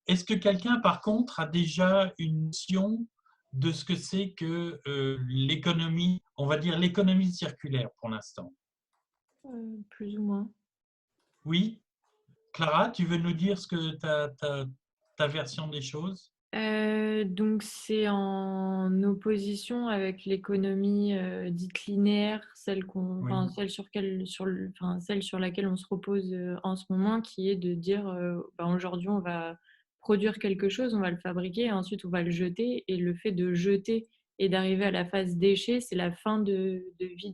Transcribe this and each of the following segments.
est-ce que quelqu'un, par contre, a déjà une notion de ce que c'est que l'économie, on va dire l'économie circulaire pour l'instant? Plus ou moins. Oui? Clara, tu veux nous dire ce que ta version des choses? Donc c'est en opposition avec l'économie dite linéaire, Oui. celle sur laquelle on se repose en ce moment, qui est de dire ben, aujourd'hui on va produire quelque chose, on va le fabriquer, et ensuite on va le jeter, et le fait de jeter et d'arriver à la phase déchet, c'est la fin de vie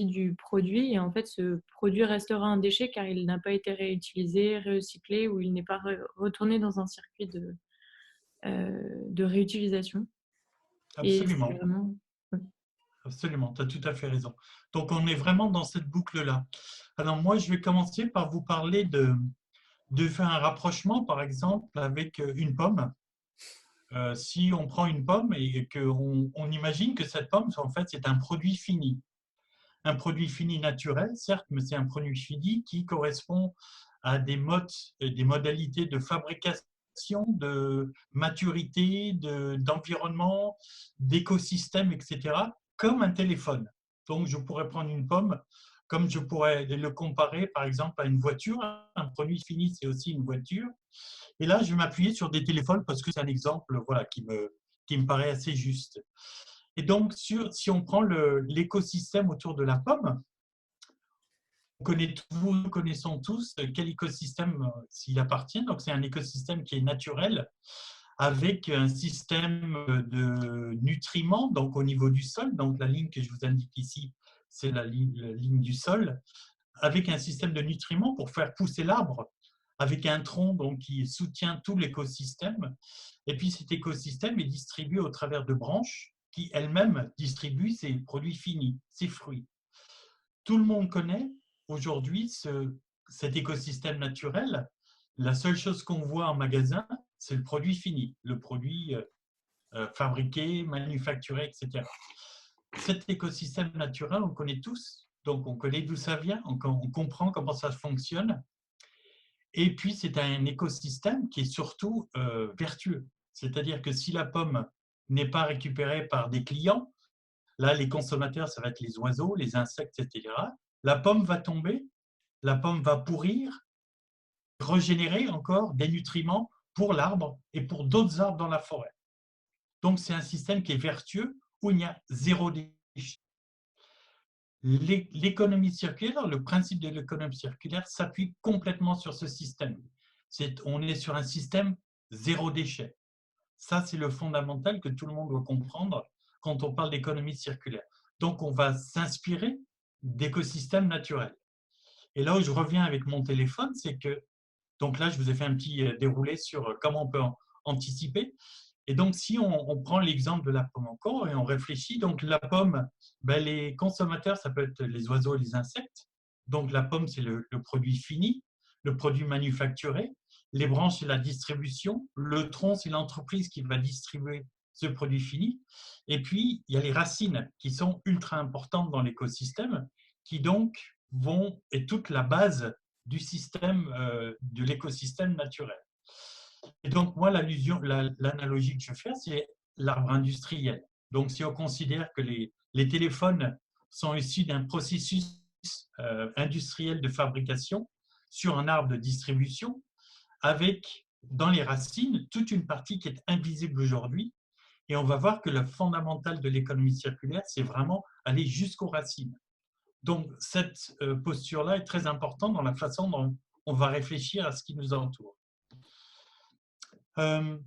du produit, et en fait, ce produit restera un déchet car il n'a pas été réutilisé, recyclé, ou il n'est pas retourné dans un circuit de réutilisation. Et c'est Absolument, vraiment... absolument, tu as tout à fait raison. Donc, on est vraiment dans cette boucle-là. Alors, moi, je vais commencer par vous parler de faire un rapprochement, par exemple, avec une pomme. Si on prend une pomme et qu'on imagine que cette pomme, en fait, c'est un produit fini. Un produit fini naturel, certes, mais c'est un produit fini qui correspond à des modes, des modalités de fabrication, de maturité, d'environnement, d'écosystème, etc., comme un téléphone. Donc, je pourrais prendre une pomme, comme je pourrais le comparer, par exemple, à une voiture. Un produit fini, c'est aussi une voiture. Et là, je vais m'appuyer sur des téléphones parce que c'est un exemple, voilà, qui me paraît assez juste. Et donc, si on prend l'écosystème autour de la pomme, nous connaissons tous quel écosystème s'il appartient. Donc, c'est un écosystème qui est naturel avec un système de nutriments donc au niveau du sol. Donc, la ligne que je vous indique ici, c'est la ligne du sol, avec un système de nutriments pour faire pousser l'arbre, avec un tronc donc, qui soutient tout l'écosystème. Et puis, cet écosystème est distribué au travers de branches qui elles-mêmes distribuent ses produits finis, ses fruits. Tout le monde connaît aujourd'hui cet écosystème naturel. La seule chose qu'on voit en magasin, c'est le produit fini, le produit fabriqué, manufacturé, etc. Cet écosystème naturel, on le connaît tous, donc on connaît d'où ça vient, on comprend comment ça fonctionne. Et puis, c'est un écosystème qui est surtout vertueux. C'est-à-dire que si la pomme n'est pas récupérée par des clients, là, les consommateurs, ça va être les oiseaux, les insectes, etc. La pomme va tomber, la pomme va pourrir, régénérer encore des nutriments pour l'arbre et pour d'autres arbres dans la forêt. Donc, c'est un système qui est vertueux où il y a zéro déchet. L'économie circulaire, le principe de l'économie circulaire s'appuie complètement sur ce système. On est sur un système zéro déchet. Ça, c'est le fondamental que tout le monde doit comprendre quand on parle d'économie circulaire. Donc, on va s'inspirer d'écosystèmes naturels. Et là où je reviens avec mon téléphone, c'est que, donc là, je vous ai fait un petit déroulé sur comment on peut anticiper. Et donc, si on prend l'exemple de la pomme encore et on réfléchit, donc la pomme, ben, les consommateurs, ça peut être les oiseaux et les insectes. Donc, la pomme, c'est le produit fini, le produit manufacturé. Les branches, c'est la distribution. Le tronc, c'est l'entreprise qui va distribuer ce produit fini. Et puis, il y a les racines qui sont ultra importantes dans l'écosystème, qui donc vont, et toute la base du système, de l'écosystème naturel. Et donc, moi, l'analogie que je fais, c'est l'arbre industriel. Donc, si on considère que les téléphones sont issus d'un processus industriel de fabrication sur un arbre de distribution, avec dans les racines toute une partie qui est invisible aujourd'hui. Et on va voir que le fondamental de l'économie circulaire, c'est vraiment aller jusqu'aux racines. Donc, cette posture-là est très importante dans la façon dont on va réfléchir à ce qui nous entoure. Euh,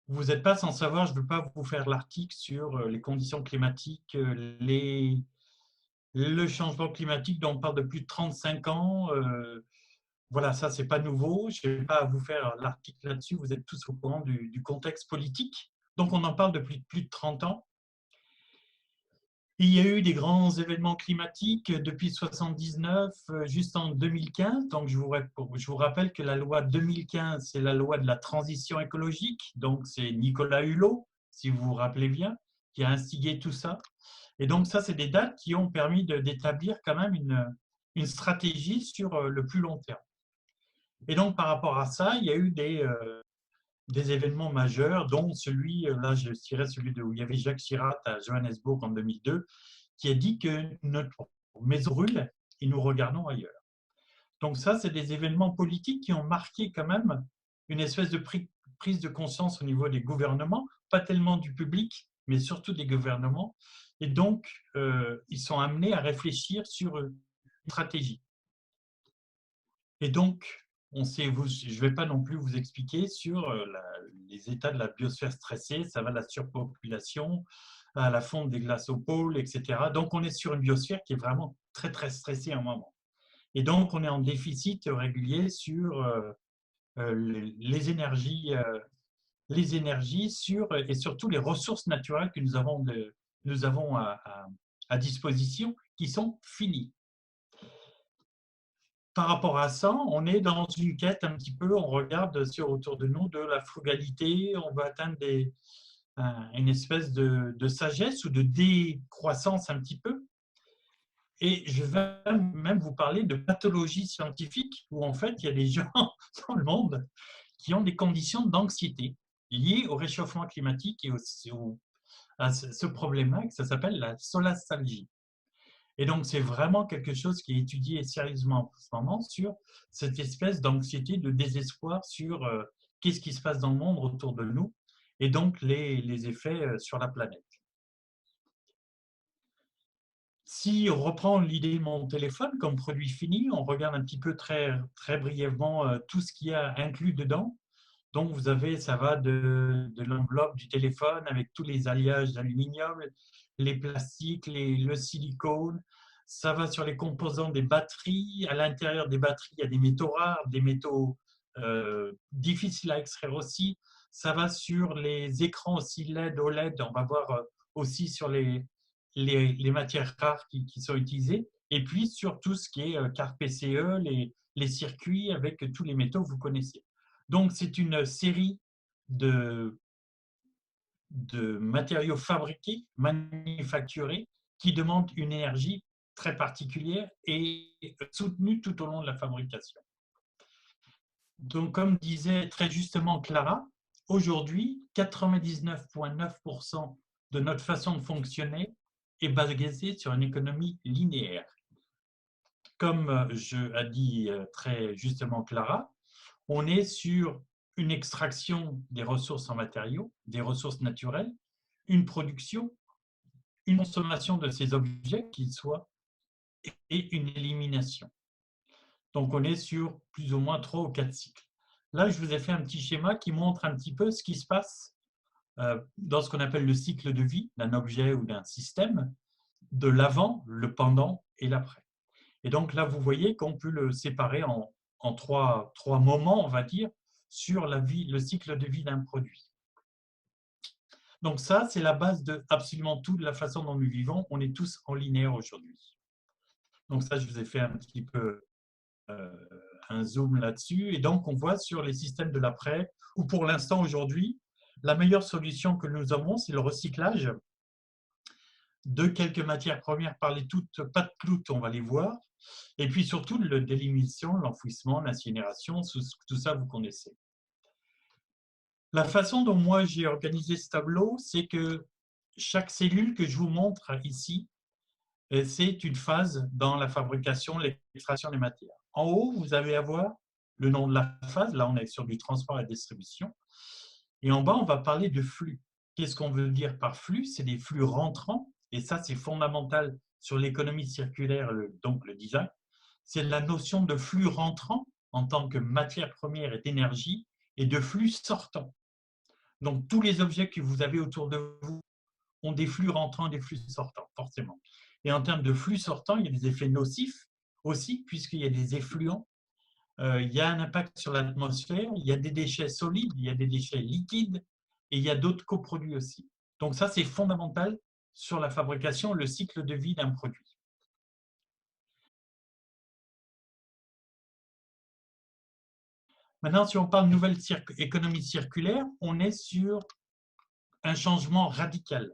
Vous n'êtes pas sans savoir, je ne veux pas vous faire l'article sur les conditions climatiques, le changement climatique dont on parle depuis plus de 35 ans. Voilà, ça, ce n'est pas nouveau. Je ne vais pas vous faire l'article là-dessus. Vous êtes tous au courant du contexte politique. Donc, on en parle depuis plus de 30 ans. Il y a eu des grands événements climatiques depuis 1979 jusqu'en 2015. Donc, je vous rappelle que la loi 2015, c'est la loi de la transition écologique. Donc, c'est Nicolas Hulot, si vous vous rappelez bien, qui a instigé tout ça. Et donc, ça, c'est des dates qui ont permis d'établir quand même une stratégie sur le plus long terme. Et donc, par rapport à ça, il y a eu des événements majeurs, dont celui, là je dirais celui où il y avait Jacques Chirac à Johannesburg en 2002, qui a dit que notre maison brûle et nous regardons ailleurs. Donc ça, c'est des événements politiques qui ont marqué quand même une espèce de prise de conscience au niveau des gouvernements, pas tellement du public, mais surtout des gouvernements. Et donc, ils sont amenés à réfléchir sur une stratégie. Et donc, je ne vais pas non plus vous expliquer sur les états de la biosphère stressée, ça va de la surpopulation à la fonte des glaces aux pôles, etc. Donc, on est sur une biosphère qui est vraiment très, très stressée en un moment. Et donc, on est en déficit régulier sur les énergies, et surtout les ressources naturelles que nous avons à disposition qui sont finies. Par rapport à ça, on est dans une quête un petit peu, on regarde autour de nous de la frugalité, on va atteindre une espèce de sagesse ou de décroissance un petit peu. Et je vais même vous parler de pathologie scientifique où en fait il y a des gens dans le monde qui ont des conditions d'anxiété liées au réchauffement climatique et à ce problème-là, que ça s'appelle la solastalgie. Et donc, c'est vraiment quelque chose qui est étudié sérieusement en ce moment sur cette espèce d'anxiété, de désespoir sur qu'est-ce qui se passe dans le monde autour de nous et donc les effets sur la planète. Si on reprend l'idée de mon téléphone comme produit fini, on regarde un petit peu très, très brièvement tout ce qu'il y a inclus dedans. Donc, vous avez, ça va de l'enveloppe du téléphone avec tous les alliages d'aluminium, les plastiques, le silicone. Ça va sur les composants des batteries. À l'intérieur des batteries, il y a des métaux rares, des métaux difficiles à extraire aussi. Ça va sur les écrans aussi LED, OLED. On va voir aussi sur les matières rares qui sont utilisées. Et puis sur tout ce qui est carte PCE, les circuits avec tous les métaux que vous connaissez. Donc, c'est une série de matériaux fabriqués, manufacturés, qui demandent une énergie très particulière et soutenue tout au long de la fabrication. Donc, comme disait très justement Clara, aujourd'hui, 99,9% de notre façon de fonctionner est basée sur une économie linéaire. Comme a dit très justement Clara, on est sur une extraction des ressources en matériaux, des ressources naturelles, une production, une consommation de ces objets, qu'ils soient, et une élimination. Donc, on est sur plus ou moins 3 ou 4 cycles. Là, je vous ai fait un petit schéma qui montre un petit peu ce qui se passe dans ce qu'on appelle le cycle de vie d'un objet ou d'un système, de l'avant, le pendant et l'après. Et donc là, vous voyez qu'on peut le séparer en trois moments, on va dire, sur le cycle de vie d'un produit. Donc ça, c'est la base de absolument tout de la façon dont nous vivons. On est tous en linéaire aujourd'hui. Donc ça, je vous ai fait un petit peu un zoom là-dessus. Et donc, on voit sur les systèmes de l'après, où pour l'instant, aujourd'hui, la meilleure solution que nous avons, c'est le recyclage de quelques matières premières, pas de toutes, on va les voir. Et puis surtout, l'élimination, l'enfouissement, l'incinération, tout ça, vous connaissez. La façon dont moi j'ai organisé ce tableau, c'est que chaque cellule que je vous montre ici, c'est une phase dans la fabrication, l'extraction des matières. En haut, vous allez avoir le nom de la phase. Là, on est sur du transport et la distribution. Et en bas, on va parler de flux. Qu'est-ce qu'on veut dire par flux? C'est des flux rentrants. Et ça, c'est fondamental sur l'économie circulaire, donc le design. C'est la notion de flux rentrant en tant que matière première et d'énergie et de flux sortant. Donc, tous les objets que vous avez autour de vous ont des flux rentrants et des flux sortants, forcément. Et en termes de flux sortants, il y a des effets nocifs aussi, puisqu'il y a des effluents. Il y a un impact sur l'atmosphère, il y a des déchets solides, il y a des déchets liquides, et il y a d'autres coproduits aussi. Donc ça, c'est fondamental sur la fabrication, le cycle de vie d'un produit. Maintenant, si on parle de nouvelle économie circulaire, on est sur un changement radical.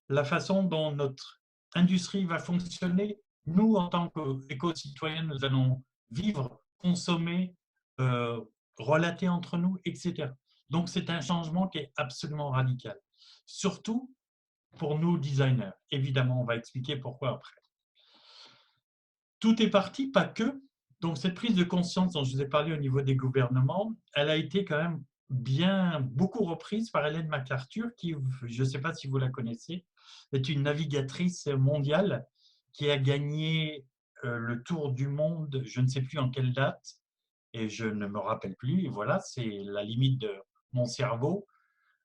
La façon dont notre industrie va fonctionner, nous, en tant qu'éco-citoyens, nous allons vivre, consommer, euh, relater entre nous, etc. Donc, c'est un changement qui est absolument radical. Surtout pour nous, designers. Évidemment, on va expliquer pourquoi après. Tout est parti, pas que. Donc, cette prise de conscience dont je vous ai parlé au niveau des gouvernements, elle a été quand même beaucoup reprise par Hélène MacArthur, qui, je ne sais pas si vous la connaissez, est une navigatrice mondiale qui a gagné le tour du monde, je ne sais plus en quelle date, et je ne me rappelle plus. Voilà, c'est la limite de mon cerveau.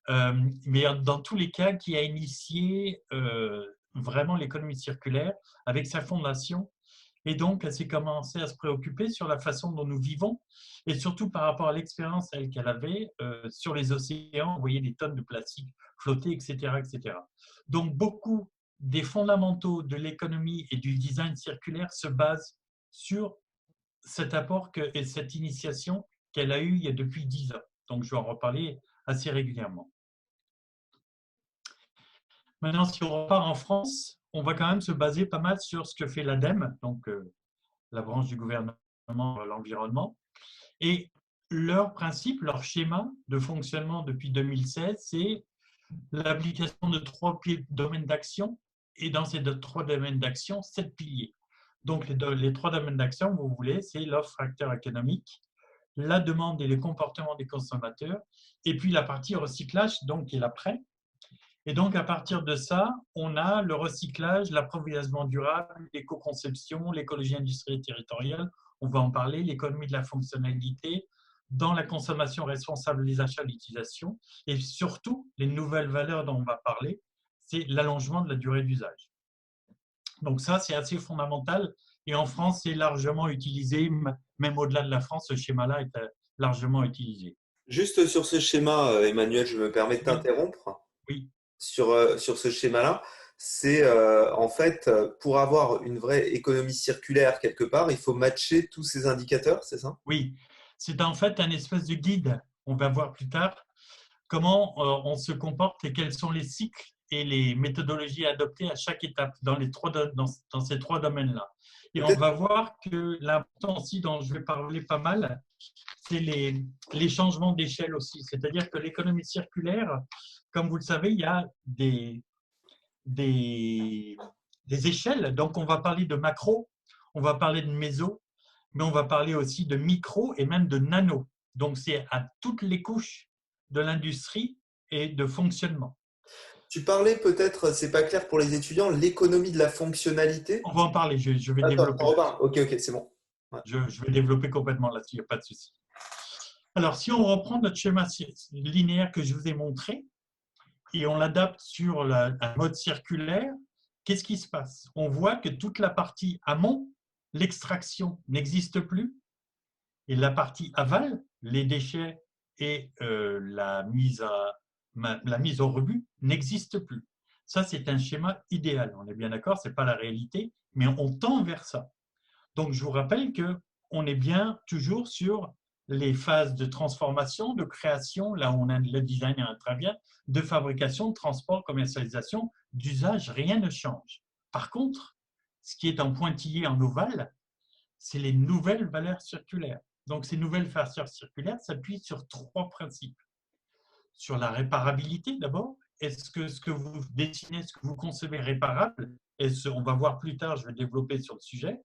Mais dans tous les cas, qui a initié vraiment l'économie circulaire avec sa fondation. Et donc, elle s'est commencé à se préoccuper sur la façon dont nous vivons et surtout par rapport à l'expérience qu'elle avait sur les océans. Vous voyez des tonnes de plastique flotter, etc., etc. Donc, beaucoup des fondamentaux de l'économie et du design circulaire se basent sur cet apport et cette initiation qu'elle a eue il y a depuis 10 ans. Donc, je vais en reparler assez régulièrement. Maintenant, si on repart en France, on va quand même se baser pas mal sur ce que fait l'ADEME, donc la branche du gouvernement de l'environnement. Et leur principe, leur schéma de fonctionnement depuis 2016, c'est l'application de 3 domaines d'action. Et dans ces 3 domaines d'action, 7 piliers. Donc, les 3 domaines d'action, vous voulez, c'est l'offre acteur économique, la demande et les comportements des consommateurs, et puis la partie recyclage, donc qui est l'après. Et donc, à partir de ça, on a le recyclage, l'approvisionnement durable, l'éco-conception, l'écologie industrielle et territoriale, on va en parler, l'économie de la fonctionnalité, dans la consommation responsable, les achats, l'utilisation, et surtout, les nouvelles valeurs dont on va parler, c'est l'allongement de la durée d'usage. Donc ça, c'est assez fondamental, et en France, c'est largement utilisé, même au-delà de la France, ce schéma-là est largement utilisé. Juste sur ce schéma, Emmanuel, je me permets de Oui, t'interrompre. oui, Sur ce schéma-là, c'est en fait pour avoir une vraie économie circulaire quelque part, il faut matcher tous ces indicateurs, c'est ça? oui. C'est en fait un espèce de guide, on va voir plus tard, comment on se comporte et quels sont les cycles et les méthodologies adoptées à chaque étape dans ces 3 domaines-là. Et on Peut-être. va voir que l'important aussi, dont je vais parler pas mal, c'est les changements d'échelle aussi. C'est-à-dire que l'économie circulaire, comme vous le savez, il y a des, des échelles. Donc, on va parler de macro, on va parler de méso, mais on va parler aussi de micro et même de nano. Donc, c'est à toutes les couches de l'industrie et de fonctionnement. Tu parlais peut-être, c'est pas clair pour les étudiants, l'économie de la fonctionnalité. On va en parler, je vais Attends, développer on là-dessus. repart. Ok, ok, c'est bon. Ouais. Je vais développer complètement là-dessus, il n'y a pas de souci. Alors, si on reprend notre schéma linéaire que je vous ai montré et on l'adapte sur un mode circulaire, qu'est-ce qui se passe? On voit que toute la partie amont, l'extraction n'existe plus, et la partie aval, les déchets et la mise au rebut, n'existe plus. Ça, c'est un schéma idéal. On est bien d'accord, ce n'est pas la réalité, mais on tend vers ça. Donc, je vous rappelle qu'on est bien toujours sur les phases de transformation, de création, là où le design intervient, de fabrication, de transport, commercialisation, d'usage, rien ne change. Par contre, ce qui est en pointillé, en ovale, c'est les nouvelles valeurs circulaires. Donc, ces nouvelles valeurs circulaires s'appuient sur 3 principes. Sur la réparabilité d'abord. Est-ce que ce que vous dessinez, ce que vous concevez réparable? On va voir plus tard, je vais développer sur le sujet.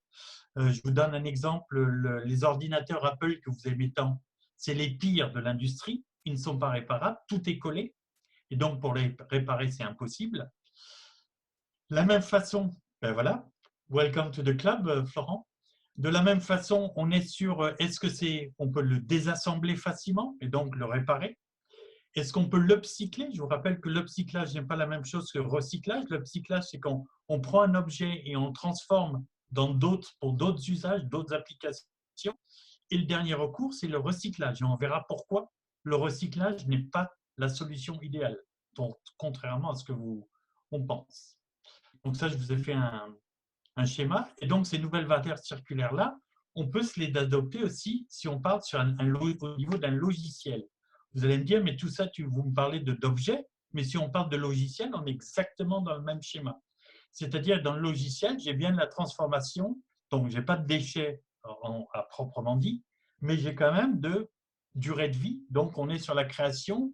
Je vous donne un exemple, les ordinateurs Apple que vous aimez tant, c'est les pires de l'industrie, ils ne sont pas réparables, tout est collé, et donc pour les réparer, c'est impossible. De la même façon, ben voilà, welcome to the club, Florent. De la même façon, on est sur, on peut le désassembler facilement et donc le réparer? Est-ce qu'on peut l'upcycler? Je vous rappelle que l'upcyclage n'est pas la même chose que le recyclage. L'upcyclage, c'est quand on prend un objet et on le transforme pour d'autres usages, d'autres applications. Et le dernier recours, c'est le recyclage. Et on verra pourquoi le recyclage n'est pas la solution idéale, donc, contrairement à ce que on pense. Donc ça, je vous ai fait un schéma. Et donc, ces nouvelles valeurs circulaires-là, on peut se les adopter aussi si on parle au niveau d'un logiciel. Vous allez me dire, mais tout ça, vous me parlez d'objets, mais si on parle de logiciel, on est exactement dans le même schéma. C'est-à-dire, dans le logiciel, j'ai bien la transformation, donc je n'ai pas de déchets à proprement dit, mais j'ai quand même de durée de vie. Donc, on est sur la création,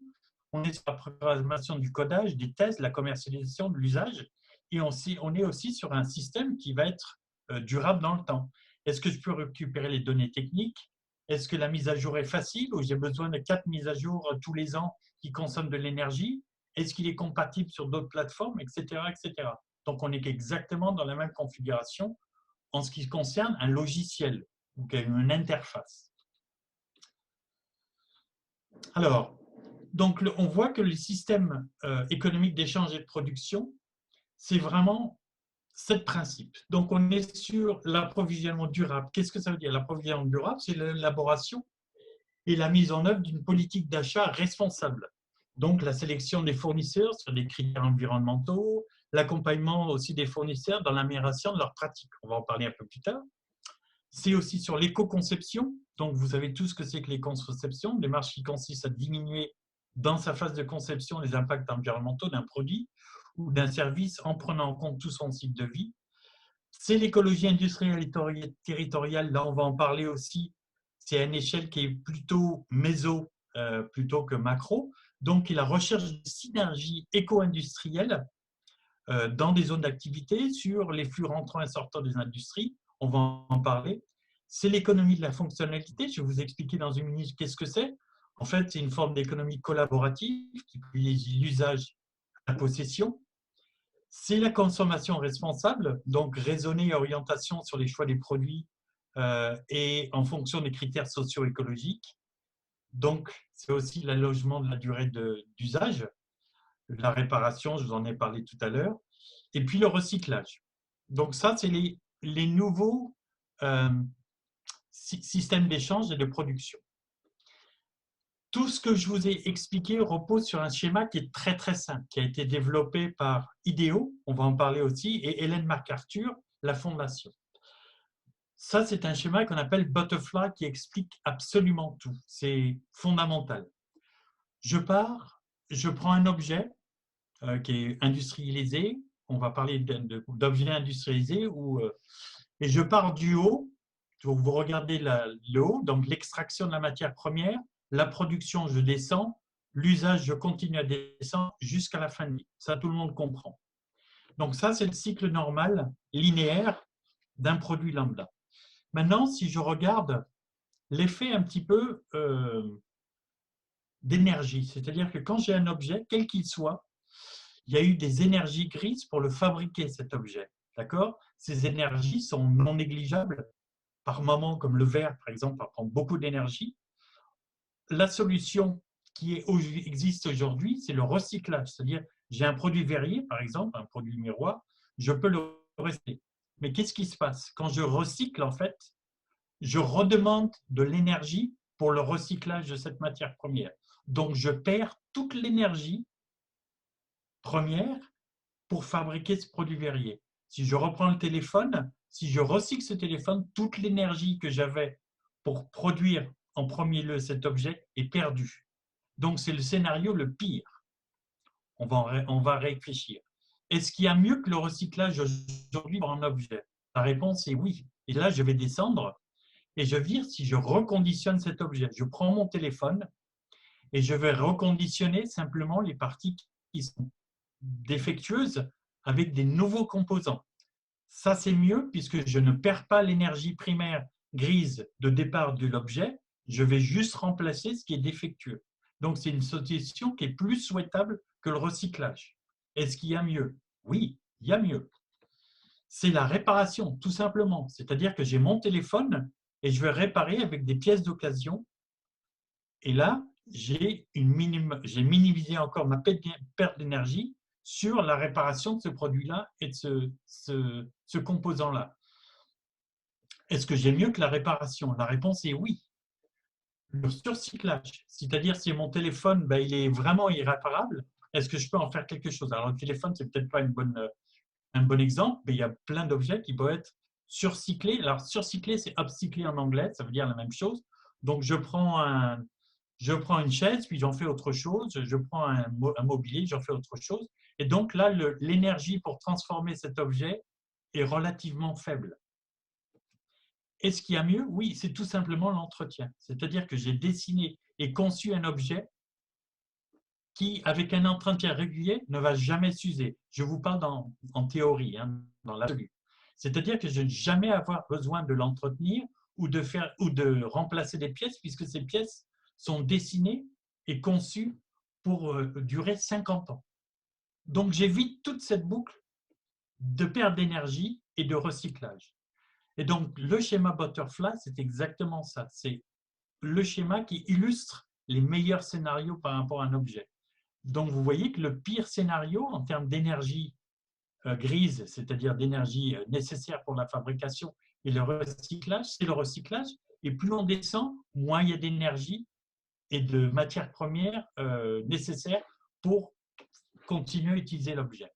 on est sur la programmation du codage, des tests, la commercialisation, de l'usage, et on est aussi sur un système qui va être durable dans le temps. Est-ce que je peux récupérer les données techniques? Est-ce que la mise à jour est facile ou j'ai besoin de 4 mises à jour tous les ans qui consomment de l'énergie? Est-ce qu'il est compatible sur d'autres plateformes, etc., etc. Donc, on est exactement dans la même configuration en ce qui concerne un logiciel ou une interface. Alors, donc, on voit que le système économique d'échange et de production, c'est vraiment 7 principes. Donc, on est sur l'approvisionnement durable. Qu'est-ce que ça veut dire? L'approvisionnement durable, c'est l'élaboration et la mise en œuvre d'une politique d'achat responsable. Donc, la sélection des fournisseurs sur des critères environnementaux, l'accompagnement aussi des fournisseurs dans l'amélioration de leurs pratiques. On va en parler un peu plus tard. C'est aussi sur l'éco-conception. Donc, vous savez tout ce que c'est que l'éco-conception, une démarche qui consiste à diminuer dans sa phase de conception les impacts environnementaux d'un produit ou d'un service en prenant en compte tout son cycle de vie. C'est l'écologie industrielle et territoriale. Là, on va en parler aussi. C'est à une échelle qui est plutôt méso plutôt que macro. Donc, la recherche de synergie éco-industrielle dans des zones d'activité sur les flux rentrants et sortants des industries. On va en parler. C'est l'économie de la fonctionnalité. Je vais vous expliquer dans une minute qu'est-ce que c'est. En fait, c'est une forme d'économie collaborative qui privilégie l'usage, la possession. C'est la consommation responsable, donc raisonner et orientation sur les choix des produits et en fonction des critères socio-écologiques. Donc, c'est aussi l'allongement de la durée d'usage, la réparation, je vous en ai parlé tout à l'heure, et puis le recyclage. Donc ça, c'est les nouveaux systèmes d'échange et de production. Tout ce que je vous ai expliqué repose sur un schéma qui est très très simple, qui a été développé par IDEO, on va en parler aussi, et Hélène MacArthur, la fondation. Ça, c'est un schéma qu'on appelle Butterfly qui explique absolument tout. C'est fondamental. Je pars, je prends un objet qui est industrialisé, on va parler d'objets industrialisés, et je pars du haut, vous regardez le haut, donc l'extraction de la matière première, la production, je descends, l'usage, je continue à descendre jusqu'à la fin de vie. Ça, tout le monde comprend. Donc ça, c'est le cycle normal, linéaire, d'un produit lambda. Maintenant, si je regarde l'effet un petit peu d'énergie, c'est-à-dire que quand j'ai un objet, quel qu'il soit, il y a eu des énergies grises pour le fabriquer, cet objet. D'accord? Ces énergies sont non négligeables. Par moment, comme le verre, par exemple, va prendre beaucoup d'énergie. La solution qui existe aujourd'hui, c'est le recyclage. C'est-à-dire, j'ai un produit verrier, par exemple, un produit miroir, je peux le rester. Mais qu'est-ce qui se passe? Quand je recycle, en fait, je redemande de l'énergie pour le recyclage de cette matière première. Donc, je perds toute l'énergie première pour fabriquer ce produit verrier. Si je reprends le téléphone, si je recycle ce téléphone, toute l'énergie que j'avais pour produire en premier lieu cet objet est perdue. Donc, c'est le scénario le pire. On va réfléchir. Est-ce qu'il y a mieux que le recyclage aujourd'hui pour un objet? La réponse est oui. Et là, je vais descendre et je vais dire si je reconditionne cet objet. Je prends mon téléphone et je vais reconditionner simplement les parties qui sont défectueuses avec des nouveaux composants. Ça, c'est mieux puisque je ne perds pas l'énergie primaire grise de départ de l'objet, je vais juste remplacer ce qui est défectueux. Donc, c'est une solution qui est plus souhaitable que le recyclage. Est-ce qu'il y a mieux? Oui, il y a mieux. C'est la réparation, tout simplement. C'est-à-dire que j'ai mon téléphone et je vais réparer avec des pièces d'occasion. Et là, j'ai minimisé encore ma perte d'énergie sur la réparation de ce produit-là et de ce composant-là. Est-ce que j'ai mieux que la réparation? La réponse est oui. Le surcyclage, c'est-à-dire si mon téléphone il est vraiment irréparable, est-ce que je peux en faire quelque chose? Alors le téléphone, c'est peut-être pas un bon exemple, mais il y a plein d'objets qui peuvent être surcyclés. Alors surcycler, c'est upcycler en anglais, ça veut dire la même chose. Donc je prends une chaise, puis j'en fais autre chose, je prends un mobilier, j'en fais autre chose. Et donc là, l'énergie pour transformer cet objet est relativement faible. Est-ce qu'il y a mieux? Oui, c'est tout simplement l'entretien. C'est-à-dire que j'ai dessiné et conçu un objet qui, avec un entretien régulier, ne va jamais s'user. Je vous parle en théorie, hein, dans l'absolu. C'est-à-dire que je ne vais jamais avoir besoin de l'entretenir ou de remplacer des pièces, puisque ces pièces sont dessinées et conçues pour durer 50 ans. Donc, j'évite toute cette boucle de perte d'énergie et de recyclage. Et donc, le schéma Butterfly, c'est exactement ça. C'est le schéma qui illustre les meilleurs scénarios par rapport à un objet. Donc, vous voyez que le pire scénario en termes d'énergie grise, c'est-à-dire d'énergie nécessaire pour la fabrication et le recyclage, c'est le recyclage. Et plus on descend, moins il y a d'énergie et de matières premières nécessaires pour continuer à utiliser l'objet.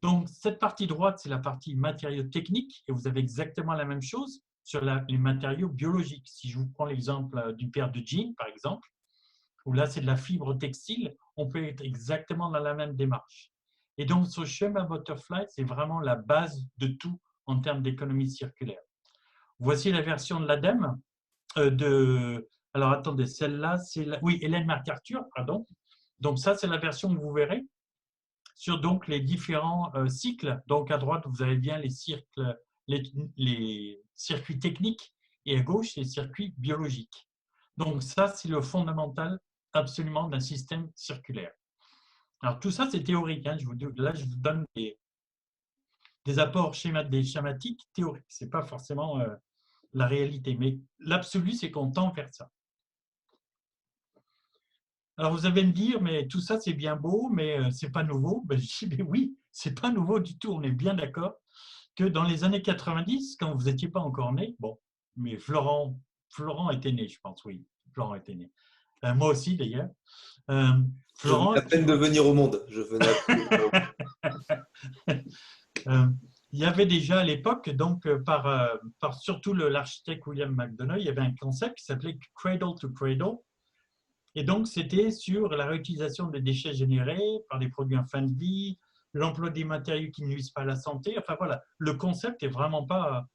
Donc, cette partie droite, c'est la partie matériaux techniques, et vous avez exactement la même chose sur les matériaux biologiques. Si je vous prends l'exemple d'une paire de jeans, par exemple, où là, c'est de la fibre textile, on peut être exactement dans la même démarche. Et donc, ce schéma Butterfly, c'est vraiment la base de tout en termes d'économie circulaire. Voici la version de l'ADEME. Alors, attendez, celle-là, c'est oui, Hélène MacArthur, pardon. Donc, ça, c'est la version que vous verrez sur donc les différents cycles. Donc, à droite, vous avez bien les circuits techniques et à gauche, les circuits biologiques. Donc, ça, c'est le fondamental absolument d'un système circulaire. Alors, tout ça, c'est théorique. Hein. Là, je vous donne des apports schématiques théoriques. Ce n'est pas forcément la réalité. Mais l'absolu, c'est qu'on tend vers ça. Alors, vous allez me dire, mais tout ça, c'est bien beau, mais ce n'est pas nouveau. Ben, je dis, mais oui, ce n'est pas nouveau du tout. On est bien d'accord que dans les années 90, quand vous n'étiez pas encore né, bon, mais Florent était né, je pense, oui. Florent était né. Moi aussi, d'ailleurs. Je venais à peine de venir au monde. Je venais il y avait déjà à l'époque, donc par surtout l'architecte William McDonough, il y avait un concept qui s'appelait Cradle to Cradle. Et donc, c'était sur la réutilisation des déchets générés par des produits en fin de vie, l'emploi des matériaux qui ne nuisent pas à la santé. Enfin voilà, le concept est vraiment pas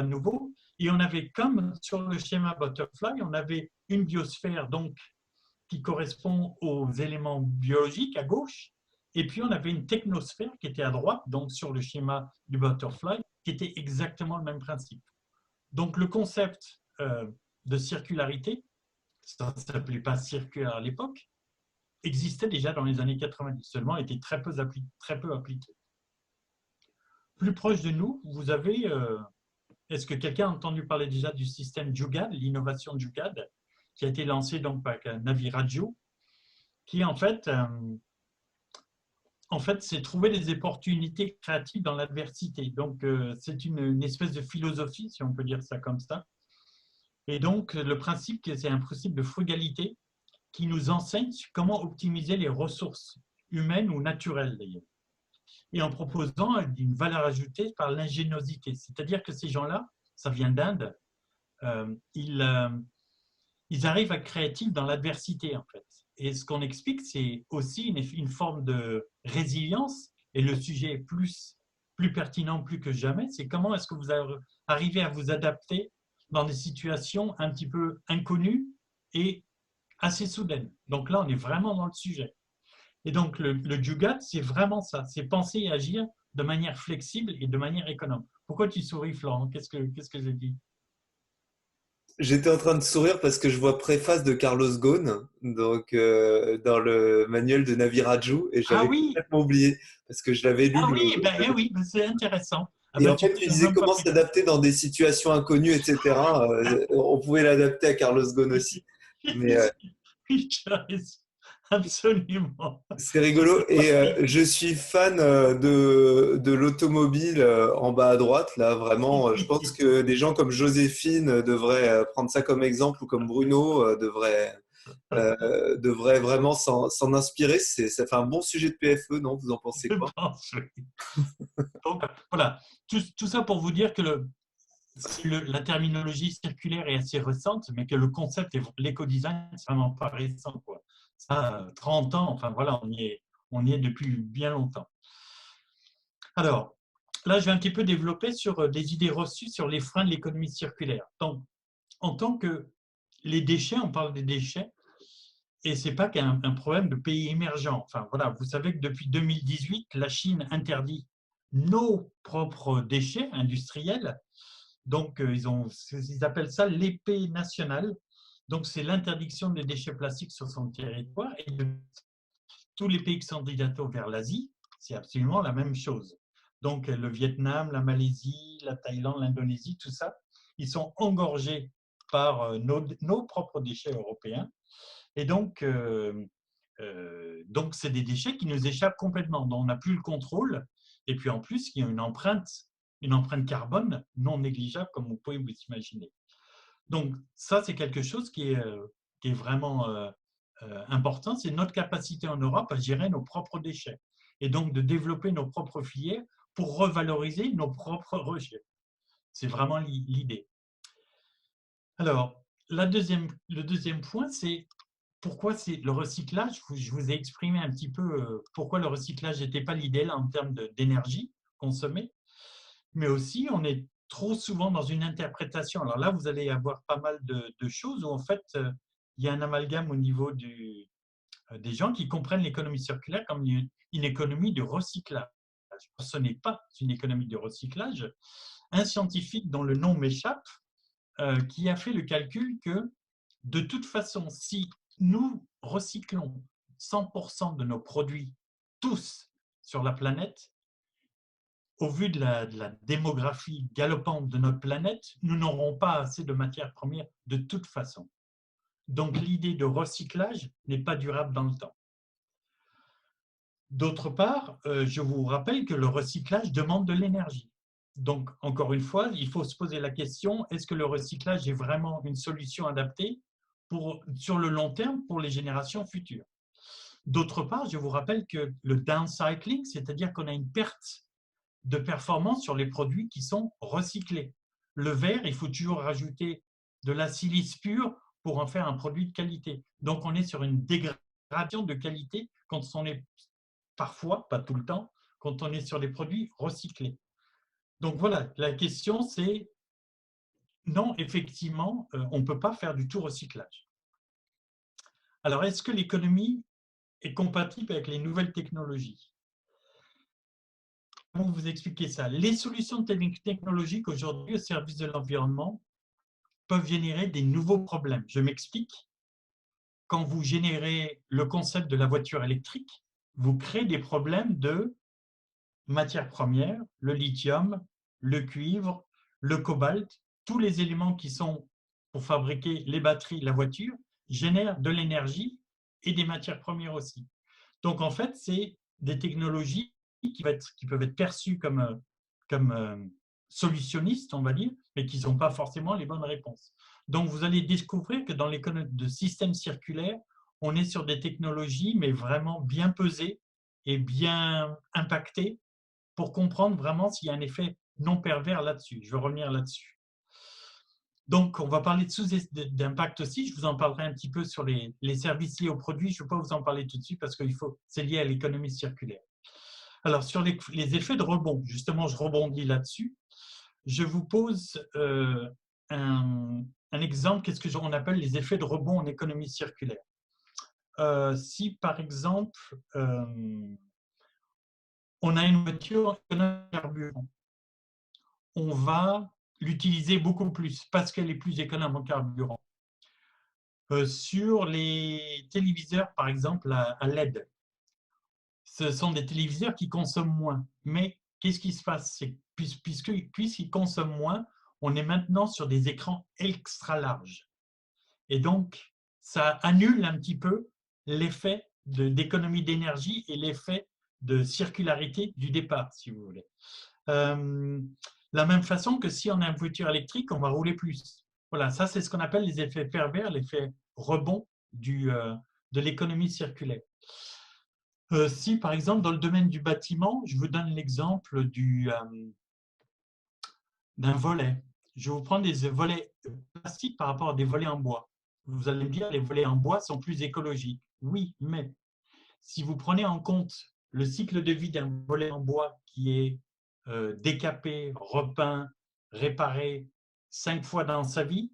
nouveau. Et on avait, comme sur le schéma Butterfly, on avait une biosphère donc qui correspond aux éléments biologiques à gauche, et puis on avait une technosphère qui était à droite, donc sur le schéma du Butterfly, qui était exactement le même principe. Donc le concept de circularité, ça ne s'appelait pas circulaire à l'époque, existait déjà dans les années 90, seulement était très peu appliqué. Plus proche de nous, vous avez, est-ce que quelqu'un a entendu parler déjà du système Jugad, l'innovation Jugad, qui a été lancé donc par Naviraju, qui en fait c'est trouver des opportunités créatives dans l'adversité. Donc, c'est une espèce de philosophie, si on peut dire ça comme ça. Et donc, le principe, c'est un principe de frugalité qui nous enseigne comment optimiser les ressources humaines ou naturelles, d'ailleurs. Et en proposant une valeur ajoutée par l'ingéniosité. C'est-à-dire que ces gens-là, ça vient d'Inde, ils arrivent à être créatifs dans l'adversité, en fait. Et ce qu'on explique, c'est aussi une forme de résilience, et le sujet est plus pertinent plus que jamais, c'est comment est-ce que vous arrivez à vous adapter dans des situations un petit peu inconnues et assez soudaines. Donc là, on est vraiment dans le sujet. Et donc, le Jugaad, c'est vraiment ça, c'est penser et agir de manière flexible et de manière économe. Pourquoi tu souris, Florent? Qu'est-ce que j'ai dit? J'étais en train de sourire parce que je vois préface de Carlos Ghosn donc, dans le manuel de Naviraju et Ah j'avais oui, complètement oublié parce que je l'avais lu. ah oui, oui, c'est intéressant. Ah Et ben, en fait, tu disais comment s'adapter dans des situations inconnues, etc. On pouvait l'adapter à Carlos Ghosn aussi. Mais Oui, tu as raison. Absolument. c'est rigolo. Et je suis fan de l'automobile en bas à droite. Là, vraiment, je pense que des gens comme Joséphine devraient prendre ça comme exemple ou comme Bruno devraient vraiment s'en inspirer. Ça fait un bon sujet de PFE, non? Vous en pensez Je quoi? pense, oui. Donc, voilà. Tout ça pour vous dire que la terminologie circulaire est assez récente, mais que le concept, l'éco-design, c'est vraiment pas récent, quoi. Ça, 30 ans, enfin voilà, on y est depuis bien longtemps. Alors, là, je vais un petit peu développer sur des idées reçues sur les freins de l'économie circulaire. Donc, en tant que les déchets, on parle des déchets, et ce n'est pas qu'un problème de pays émergents. Enfin, voilà, vous savez que depuis 2018, la Chine interdit nos propres déchets industriels. Donc, ils appellent ça l'épée nationale. Donc, c'est l'interdiction des déchets plastiques sur son territoire. Et tous les pays qui sont candidataux vers l'Asie, c'est absolument la même chose. Donc, le Vietnam, la Malaisie, la Thaïlande, l'Indonésie, tout ça, ils sont engorgés par nos propres déchets européens. Et donc, c'est des déchets qui nous échappent complètement, dont on n'a plus le contrôle. Et puis en plus, il y a une empreinte carbone non négligeable, comme vous pouvez vous imaginer. Donc ça, c'est quelque chose qui est vraiment important. C'est notre capacité en Europe à gérer nos propres déchets. Et donc de développer nos propres filières pour revaloriser nos propres rejets. C'est vraiment l'idée. Alors, le deuxième point, c'est pourquoi c'est le recyclage. Je vous ai exprimé un petit peu pourquoi le recyclage n'était pas l'idéal en termes d'énergie consommée, mais aussi on est trop souvent dans une interprétation. Alors là, vous allez avoir pas mal de choses où en fait, il y a un amalgame au niveau des gens qui comprennent l'économie circulaire comme une économie de recyclage. Ce n'est pas une économie de recyclage. Un scientifique dont le nom m'échappe, qui a fait le calcul que de toute façon, si nous recyclons 100% de nos produits, tous sur la planète, au vu de la démographie galopante de notre planète, nous n'aurons pas assez de matières premières de toute façon. Donc l'idée de recyclage n'est pas durable dans le temps. D'autre part, je vous rappelle que le recyclage demande de l'énergie. Donc, encore une fois, il faut se poser la question, est-ce que le recyclage est vraiment une solution adaptée sur le long terme pour les générations futures? D'autre part, je vous rappelle que le downcycling, c'est-à-dire qu'on a une perte de performance sur les produits qui sont recyclés. Le verre, il faut toujours rajouter de la silice pure pour en faire un produit de qualité. Donc, on est sur une dégradation de qualité quand on est parfois, pas tout le temps, quand on est sur les produits recyclés. Donc voilà, la question c'est, non, effectivement, on ne peut pas faire du tout recyclage. Alors, est-ce que l'économie est compatible avec les nouvelles technologies? Comment vous expliquer ça? Les solutions technologiques aujourd'hui au service de l'environnement peuvent générer des nouveaux problèmes. Je m'explique. Quand vous générez le concept de la voiture électrique, vous créez des problèmes de matières premières, le lithium, le cuivre, le cobalt, tous les éléments qui sont pour fabriquer les batteries, la voiture, génèrent de l'énergie et des matières premières aussi. Donc en fait, c'est des technologies qui peuvent être perçues comme solutionnistes, on va dire, mais qui ne sont pas forcément les bonnes réponses. Donc vous allez découvrir que dans l'économie de système circulaire, on est sur des technologies, mais vraiment bien pesées et bien impactées pour comprendre vraiment s'il y a un effet non pervers là-dessus. Je vais revenir là-dessus. Donc, on va parler d'impact aussi. Je vous en parlerai un petit peu sur les services liés aux produits. Je ne vais pas vous en parler tout de suite parce que c'est lié à l'économie circulaire. Alors, sur les effets de rebond, justement, je rebondis là-dessus. Je vous pose un exemple. Qu'est-ce qu'on appelle les effets de rebond en économie circulaire? Si, par exemple, on a une voiture économe en carburant, on va l'utiliser beaucoup plus parce qu'elle est plus économe en carburant. Sur les téléviseurs, par exemple, à LED, ce sont des téléviseurs qui consomment moins. Mais qu'est-ce qui se passe? Puisqu'ils consomment moins, on est maintenant sur des écrans extra larges. Et donc, ça annule un petit peu l'effet d'économie d'énergie et l'effet de circularité du départ, si vous voulez. La même façon que si on a une voiture électrique, on va rouler plus. Voilà, ça c'est ce qu'on appelle les effets pervers, l'effet rebond de l'économie circulaire. Si par exemple dans le domaine du bâtiment, je vous donne l'exemple d'un volet. Je vais vous prendre des volets plastiques par rapport à des volets en bois. Vous allez me dire les volets en bois sont plus écologiques. Oui, mais si vous prenez en compte le cycle de vie d'un volet en bois qui est décapé, repeint, réparé 5 fois dans sa vie,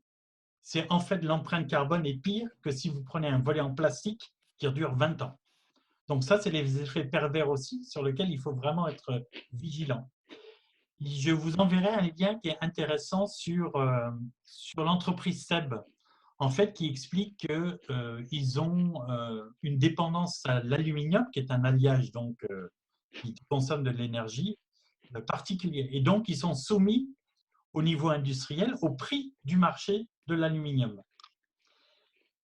c'est en fait l'empreinte carbone est pire que si vous prenez un volet en plastique qui dure 20 ans. Donc ça, c'est les effets pervers aussi sur lesquels il faut vraiment être vigilant. Je vous enverrai un lien qui est intéressant sur l'entreprise SEB, en fait, qui explique qu'ils ont une dépendance à l'aluminium, qui est un alliage donc, qui consomme de l'énergie particulière. Et donc, ils sont soumis au niveau industriel au prix du marché de l'aluminium.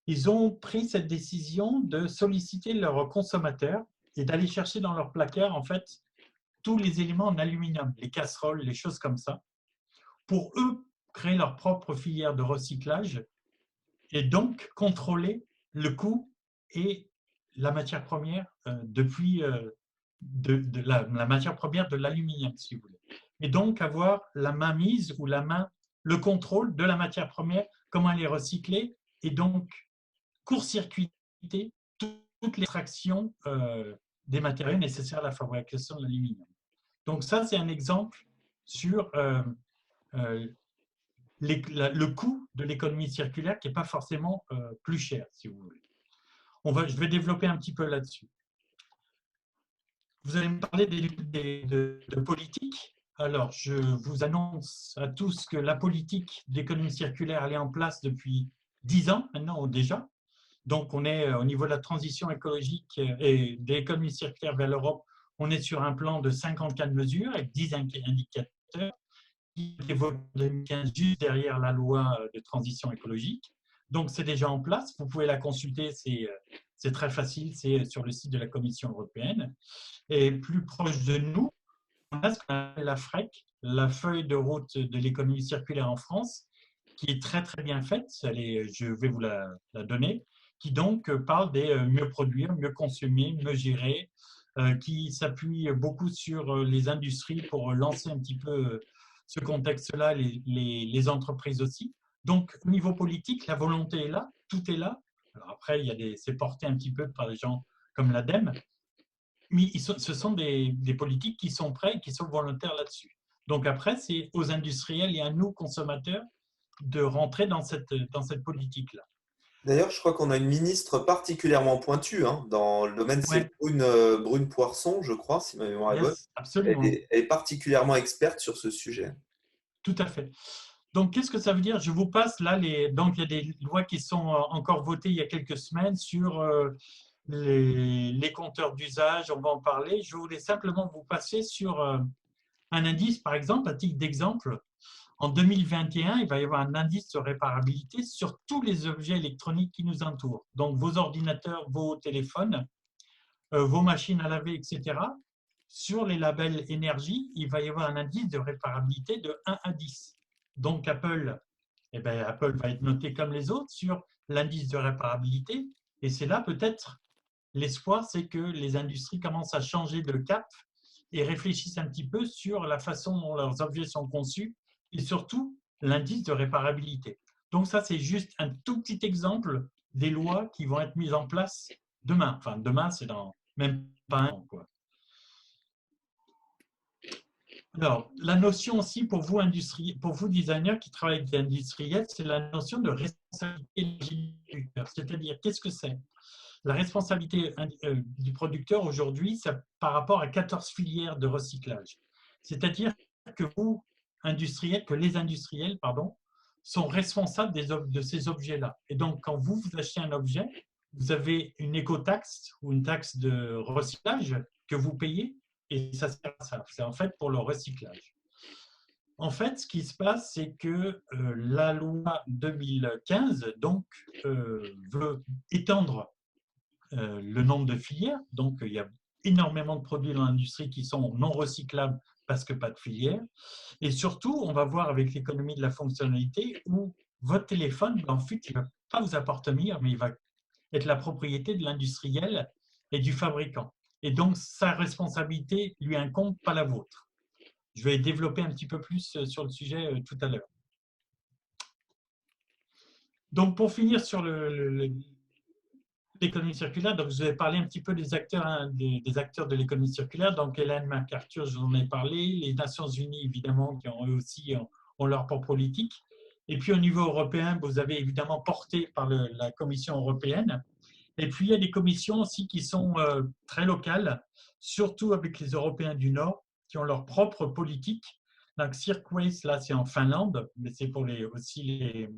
Ils ont pris cette décision de solliciter leurs consommateurs et d'aller chercher dans leur placard, en fait, tous les éléments en aluminium, les casseroles, les choses comme ça, pour eux créer leur propre filière de recyclage et donc contrôler le coût et la matière première depuis de la matière première de l'aluminium, si vous voulez. Et donc avoir la mainmise ou le contrôle de la matière première, comment elle est recyclée, et donc court-circuiter toutes les fractions des matériaux nécessaires à la fabrication de l'aluminium. Donc ça, c'est un exemple sur le coût de l'économie circulaire qui n'est pas forcément plus cher, si vous voulez. Je vais développer un petit peu là-dessus. Vous allez me parler de politique. Alors, je vous annonce à tous que la politique d'économie circulaire elle est en place depuis 10 ans maintenant déjà. Donc, on est au niveau de la transition écologique et de l'économie circulaire vers l'Europe, on est sur un plan de 54 mesures avec 10 indicateurs qui est voté en 2015 juste derrière la loi de transition écologique. Donc, c'est déjà en place. Vous pouvez la consulter, c'est très facile, c'est sur le site de la Commission européenne. Et plus proche de nous, on a ce qu'on appelle la FREC, la feuille de route de l'économie circulaire en France, qui est très très bien faite. Je vais vous la donner, qui donc parle des mieux produire, mieux consommer, mieux gérer, qui s'appuie beaucoup sur les industries pour lancer un petit peu ce contexte-là, les entreprises aussi. Donc, au niveau politique, la volonté est là, tout est là. Alors après, c'est porté un petit peu par des gens comme l'ADEME, mais ce sont des politiques qui sont prêts et qui sont volontaires là-dessus. Donc après, c'est aux industriels et à nous, consommateurs, de rentrer dans cette politique-là. D'ailleurs, je crois qu'on a une ministre particulièrement pointue hein, dans le domaine, Ouais, c'est Brune Poirson, je crois, si ma mémoire est bonne. yes, absolument. Elle est particulièrement experte sur ce sujet. Tout à fait. Donc, qu'est-ce que ça veut dire? Je vous passe là, donc il y a des lois qui sont encore votées il y a quelques semaines sur les compteurs d'usage, on va en parler. Je voulais simplement vous passer sur un indice, par exemple, à titre d'exemple. En 2021, il va y avoir un indice de réparabilité sur tous les objets électroniques qui nous entourent. Donc, vos ordinateurs, vos téléphones, vos machines à laver, etc. Sur les labels énergie, il va y avoir un indice de réparabilité de 1 à 10. Donc, Apple va être noté comme les autres sur l'indice de réparabilité. Et c'est là peut-être l'espoir, c'est que les industries commencent à changer de cap et réfléchissent un petit peu sur la façon dont leurs objets sont conçus et surtout l'indice de réparabilité. Donc ça, c'est juste un tout petit exemple des lois qui vont être mises en place demain. Enfin, demain, c'est dans même pas un an, quoi. Alors, la notion aussi pour vous, designers qui travaillent avec des industriels, c'est la notion de responsabilité du producteur. C'est-à-dire, qu'est-ce que c'est? La responsabilité du producteur aujourd'hui, c'est par rapport à 14 filières de recyclage. C'est-à-dire que les industriels, sont responsables de ces objets-là. Et donc, quand vous achetez un objet, vous avez une écotaxe ou une taxe de recyclage que vous payez et ça sert à ça. C'est en fait pour le recyclage. En fait, ce qui se passe, c'est que la loi 2015 donc, veut étendre le nombre de filières. Donc, il y a énormément de produits dans l'industrie qui sont non recyclables parce que pas de filière. Et surtout, on va voir avec l'économie de la fonctionnalité où votre téléphone, en fait, il ne va pas vous appartenir, mais il va être la propriété de l'industriel et du fabricant. Et donc, sa responsabilité lui incombe, pas la vôtre. Je vais développer un petit peu plus sur le sujet tout à l'heure. Donc, pour finir sur l'économie circulaire, donc je vais parler un petit peu des acteurs, hein, des acteurs de l'économie circulaire. Donc Ellen MacArthur, je vous en ai parlé, les Nations Unies évidemment qui ont eux aussi ont leur propre politique. Et puis au niveau européen, vous avez évidemment porté par la Commission européenne. Et puis il y a des commissions aussi qui sont très locales, surtout avec les Européens du Nord qui ont leur propre politique. Donc Cirque-Waste, là c'est en Finlande, mais c'est pour aussi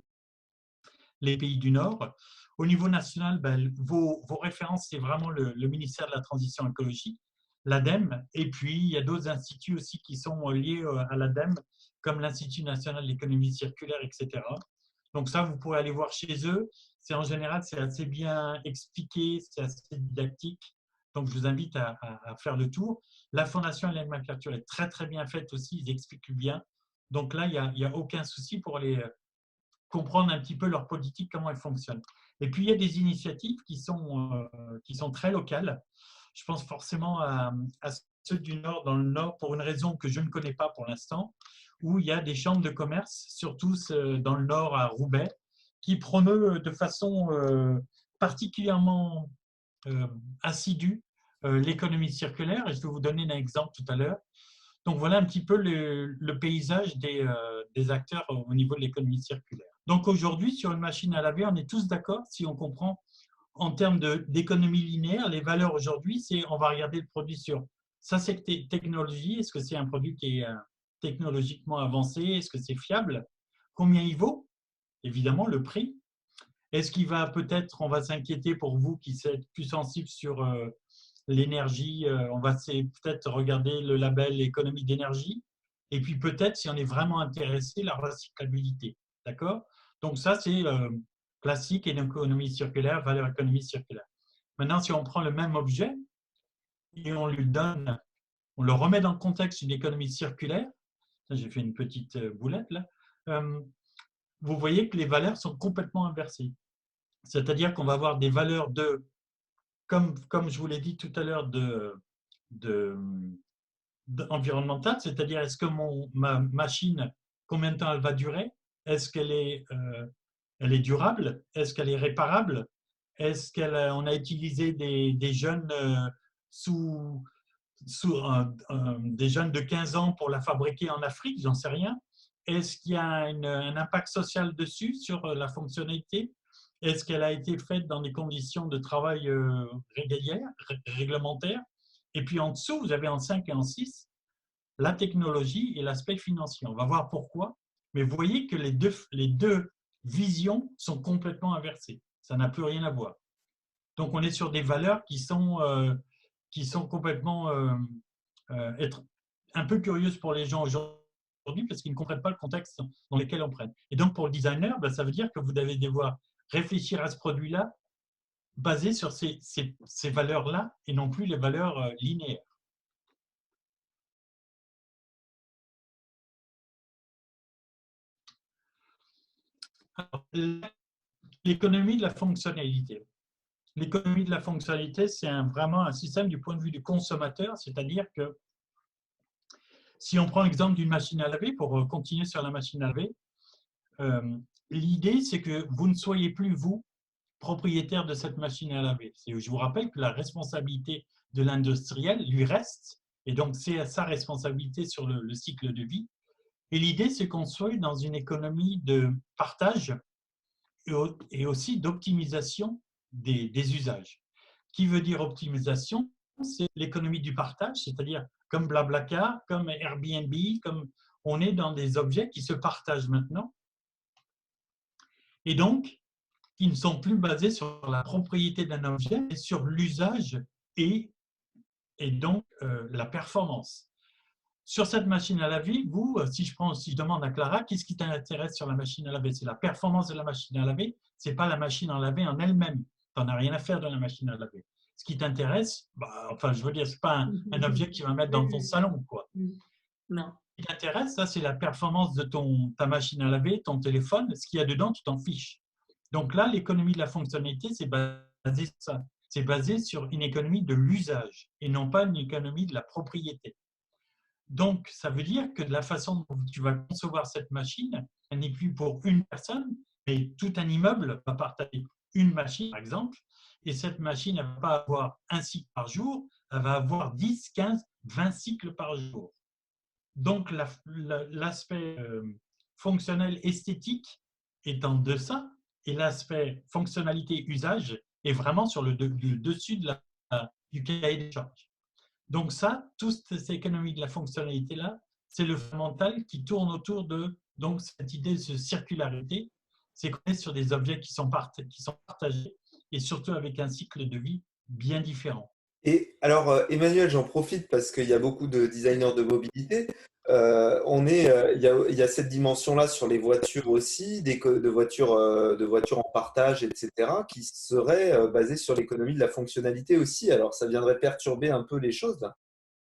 les pays du Nord. Au niveau national, ben, vos références, c'est vraiment le ministère de la Transition écologique, l'ADEME, et puis il y a d'autres instituts aussi qui sont liés à l'ADEME, comme l'Institut national de l'économie circulaire, etc. Donc ça, vous pourrez aller voir chez eux. C'est en général, c'est assez bien expliqué, c'est assez didactique. Donc je vous invite à faire le tour. La Fondation Ellen MacArthur est très très bien faite aussi, ils expliquent bien. Donc là, il n'y a aucun souci pour aller comprendre un petit peu leur politique, comment elle fonctionne. Et puis, il y a des initiatives qui sont très locales. Je pense forcément à ceux du Nord, dans le Nord, pour une raison que je ne connais pas pour l'instant, où il y a des chambres de commerce, surtout dans le Nord, à Roubaix, qui promeuvent de façon particulièrement assidue l'économie circulaire. Et je vais vous donner un exemple tout à l'heure. Donc, voilà un petit peu le paysage des acteurs au niveau de l'économie circulaire. Donc, aujourd'hui, sur une machine à laver, on est tous d'accord, si on comprend en termes d'économie linéaire, les valeurs aujourd'hui, c'est on va regarder le produit sur sa technologie, est-ce que c'est un produit qui est technologiquement avancé, est-ce que c'est fiable, combien il vaut, évidemment, le prix, est-ce qu'il va peut-être, on va s'inquiéter pour vous qui êtes plus sensible sur l'énergie, on va peut-être regarder le label économie d'énergie, et puis peut-être, si on est vraiment intéressé, la recyclabilité. D'accord? Donc ça, c'est classique et l'économie circulaire, valeur économie circulaire. Maintenant, si on prend le même objet et on lui donne, on le remet dans le contexte d'une économie circulaire, j'ai fait une petite boulette là, vous voyez que les valeurs sont complètement inversées. C'est-à-dire qu'on va avoir des valeurs comme je vous l'ai dit tout à l'heure, environnementale, c'est-à-dire est-ce que ma machine, combien de temps elle va durer? Est-ce qu'elle elle est durable? Est-ce qu'elle est réparable? Est-ce qu'on a utilisé des jeunes des jeunes de 15 ans pour la fabriquer en Afrique? J'en sais rien. Est-ce qu'il y a un impact social dessus, sur la fonctionnalité? Est-ce qu'elle a été faite dans des conditions de travail réglementaires? Et puis en dessous, vous avez en 5 et en 6 la technologie et l'aspect financier. On va voir pourquoi. Mais vous voyez que les deux visions sont complètement inversées. Ça n'a plus rien à voir. Donc on est sur des valeurs qui sont complètement être un peu curieuses pour les gens aujourd'hui parce qu'ils ne comprennent pas le contexte dans lequel on prenne. Et donc pour le designer, ça veut dire que vous devez devoir réfléchir à ce produit-là basé sur ces valeurs-là et non plus les valeurs linéaires. L'économie de la fonctionnalité. L'économie de la fonctionnalité, c'est vraiment un système du point de vue du consommateur, c'est-à-dire que si on prend l'exemple d'une machine à laver, pour continuer sur la machine à laver, l'idée, c'est que vous ne soyez plus, vous, propriétaire de cette machine à laver. Je vous rappelle que la responsabilité de l'industriel lui reste, et donc c'est sa responsabilité sur le cycle de vie. Et l'idée, c'est qu'on soit dans une économie de partage et aussi d'optimisation des usages. Qui veut dire optimisation? C'est l'économie du partage, c'est-à-dire comme Blablacar, comme Airbnb, comme on est dans des objets qui se partagent maintenant. Et donc, qui ne sont plus basés sur la propriété d'un objet, mais sur l'usage et donc la performance. Sur cette machine à laver, vous, si je demande à Clara, qu'est-ce qui t'intéresse sur la machine à laver? C'est la performance de la machine à laver, ce n'est pas la machine à laver en elle-même. Tu n'en as rien à faire de la machine à laver. Ce qui t'intéresse, enfin, je veux dire, ce n'est pas un objet que tu vas mettre dans ton salon, quoi. Non. Ce qui t'intéresse, ça, c'est la performance de ta machine à laver, ton téléphone. Ce qu'il y a dedans, tu t'en fiches. Donc là, l'économie de la fonctionnalité, c'est basé sur ça. C'est basé sur une économie de l'usage et non pas une économie de la propriété. Donc, ça veut dire que de la façon dont tu vas concevoir cette machine, elle n'est plus pour une personne, mais tout un immeuble va partager une machine, par exemple, Et cette machine, elle ne va pas avoir un cycle par jour, elle va avoir 10, 15, 20 cycles par jour. Donc, l'aspect fonctionnel esthétique est en deçà et l'aspect fonctionnalité usage est vraiment sur le dessus du cahier des charges. Donc ça, toute cette économie de la fonctionnalité-là, c'est le fondamental qui tourne autour de donc, cette idée de circularité, c'est qu'on est sur des objets qui sont partagés et surtout avec un cycle de vie bien différent. Et alors, Emmanuel, j'en profite parce qu'il y a beaucoup de designers de mobilité. Il y a cette dimension-là sur les voitures aussi, de voitures en partage, etc., qui serait basée sur l'économie de la fonctionnalité aussi. Alors, ça viendrait perturber un peu les choses, là.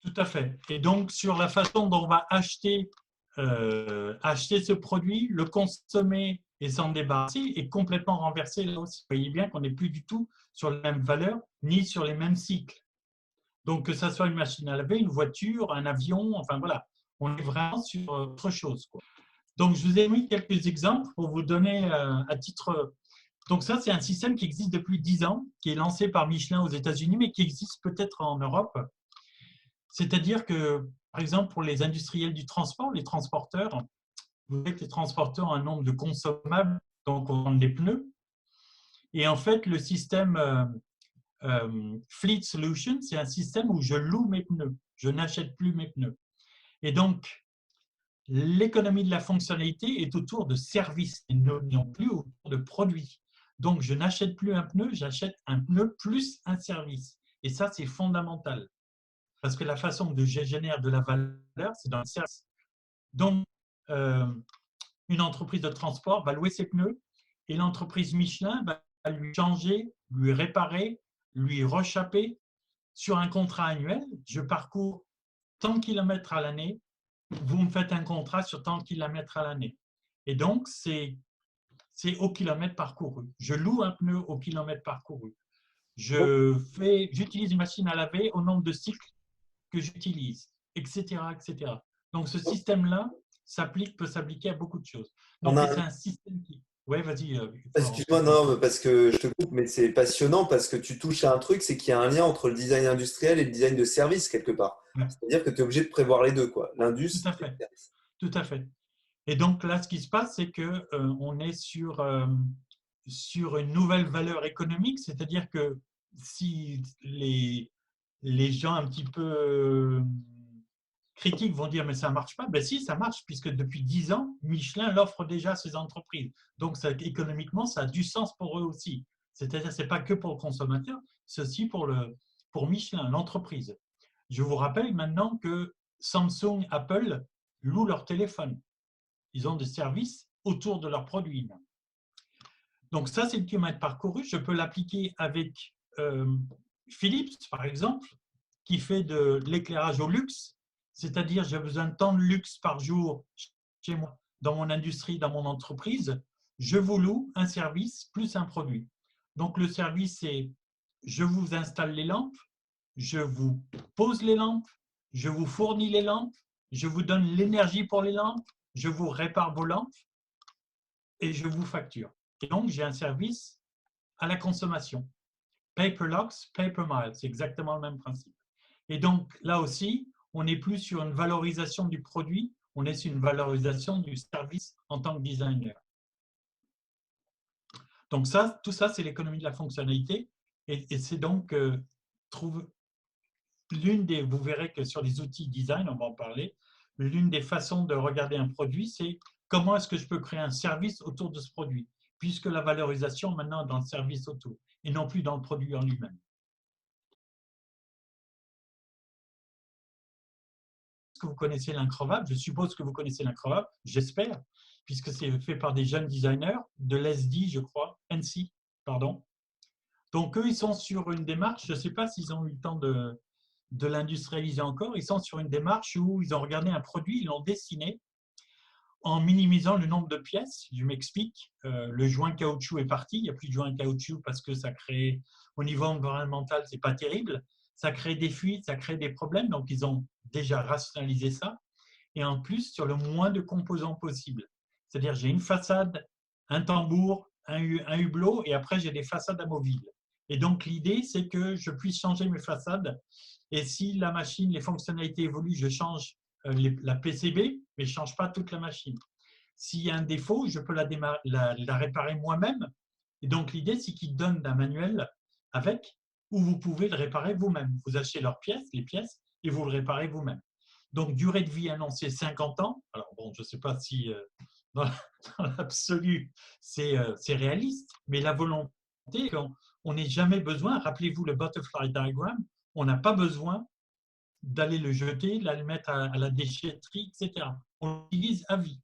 Tout à fait. Et donc, sur la façon dont on va acheter ce produit, le consommer et s'en débarrasser est complètement renversé là aussi. Vous voyez bien qu'on n'est plus du tout sur les mêmes valeurs ni sur les mêmes cycles. Donc, que ce soit une machine à laver, une voiture, un avion, enfin voilà, on est vraiment sur autre chose, quoi. Donc, je vous ai mis quelques exemples pour vous donner à titre. Donc, ça, c'est un système qui existe depuis 10 ans, qui est lancé par Michelin aux États-Unis, mais qui existe peut-être en Europe. C'est-à-dire que, par exemple, pour les industriels du transport, les transporteurs, vous savez que les transporteurs ont un nombre de consommables, donc on vend des pneus. Et en fait, le système Fleet Solution, c'est un système où je loue mes pneus, je n'achète plus mes pneus. Et donc, l'économie de la fonctionnalité est autour de services et non plus autour de produits. Donc, je n'achète plus un pneu, j'achète un pneu plus un service. Et ça, c'est fondamental. Parce que la façon dont je génère de la valeur, c'est dans le service. Donc, une entreprise de transport va louer ses pneus et l'entreprise Michelin va lui changer, lui réparer, lui rechapper sur un contrat annuel. Je parcours tant de kilomètres à l'année, vous me faites un contrat sur tant de kilomètres à l'année. Et donc, c'est au kilomètre parcouru. Je loue un pneu au kilomètre parcouru. J'utilise une machine à laver au nombre de cycles que j'utilise, etc., etc. Donc, ce système-là peut s'appliquer à beaucoup de choses. On Donc, a c'est un système qui… Oui, vas-y. Excuse-moi, non, parce que je te coupe, mais c'est passionnant parce que tu touches à un truc, c'est qu'il y a un lien entre le design industriel et le design de service quelque part. Ouais, C'est-à-dire que tu es obligé de prévoir les deux, quoi, tout l'indus à et le fait. service. Tout à fait. Et donc, là, ce qui se passe, c'est qu'on est sur une nouvelle valeur économique, c'est-à-dire que si les gens un petit peu critiques vont dire mais ça ne marche pas, ben si, ça marche, puisque depuis 10 ans, Michelin l'offre déjà à ses entreprises. Donc, économiquement, ça a du sens pour eux aussi. C'est-à-dire, ce n'est pas que pour le consommateur, c'est aussi pour Michelin, l'entreprise. Je vous rappelle maintenant que Samsung, Apple louent leur téléphone. Ils ont des services autour de leurs produits. Donc ça, c'est le kilomètre parcouru. Je peux l'appliquer avec Philips, par exemple, qui fait de l'éclairage au luxe, c'est-à-dire j'ai besoin de tant de luxe par jour chez moi, dans mon industrie, dans mon entreprise. Je vous loue un service plus un produit. Donc le service, c'est je vous installe les lampes, je vous pose les lampes, je vous fournis les lampes, je vous donne l'énergie pour les lampes, je vous répare vos lampes et je vous facture. Et donc, j'ai un service à la consommation. Paper Locks, Paper Miles, c'est exactement le même principe. Et donc, là aussi, on n'est plus sur une valorisation du produit, on est sur une valorisation du service en tant que designer. Donc, tout ça, c'est l'économie de la fonctionnalité. Et c'est donc, vous verrez que sur les outils design, on va en parler, l'une des façons de regarder un produit, c'est comment est-ce que je peux créer un service autour de ce produit, puisque la valorisation maintenant est dans le service autour et non plus dans le produit en lui-même. Est-ce que vous connaissez l'increvable? Je suppose que vous connaissez l'increvable, j'espère, puisque c'est fait par des jeunes designers de l'ESD, je crois, NC, pardon. Donc, eux, ils sont sur une démarche, je ne sais pas s'ils ont eu le temps de l'industrialiser encore, ils sont sur une démarche où ils ont regardé un produit, ils l'ont dessiné en minimisant le nombre de pièces. Je m'explique, le joint caoutchouc est parti, il n'y a plus de joint caoutchouc parce que ça crée, au niveau environnemental, ce n'est pas terrible, ça crée des fuites, ça crée des problèmes, donc ils ont déjà rationalisé ça, et en plus sur le moins de composants possible. C'est-à-dire j'ai une façade, un tambour, un hublot, et après j'ai des façades amovibles. Et donc, l'idée, c'est que je puisse changer mes façades. Et si la machine, les fonctionnalités évoluent, je change la PCB, mais je ne change pas toute la machine. S'il y a un défaut, je peux la réparer moi-même. Et donc, l'idée, c'est qu'ils donnent un manuel avec, où vous pouvez le réparer vous-même. Vous achetez leurs pièces, les pièces, et vous le réparez vous-même. Donc, durée de vie annoncée 50 ans. Alors, bon, je ne sais pas si dans l'absolu, c'est réaliste, mais la volonté, on n'ait jamais besoin, rappelez-vous le butterfly diagram, on n'a pas besoin d'aller le jeter, d'aller le mettre à la déchetterie, etc. On l'utilise à vie.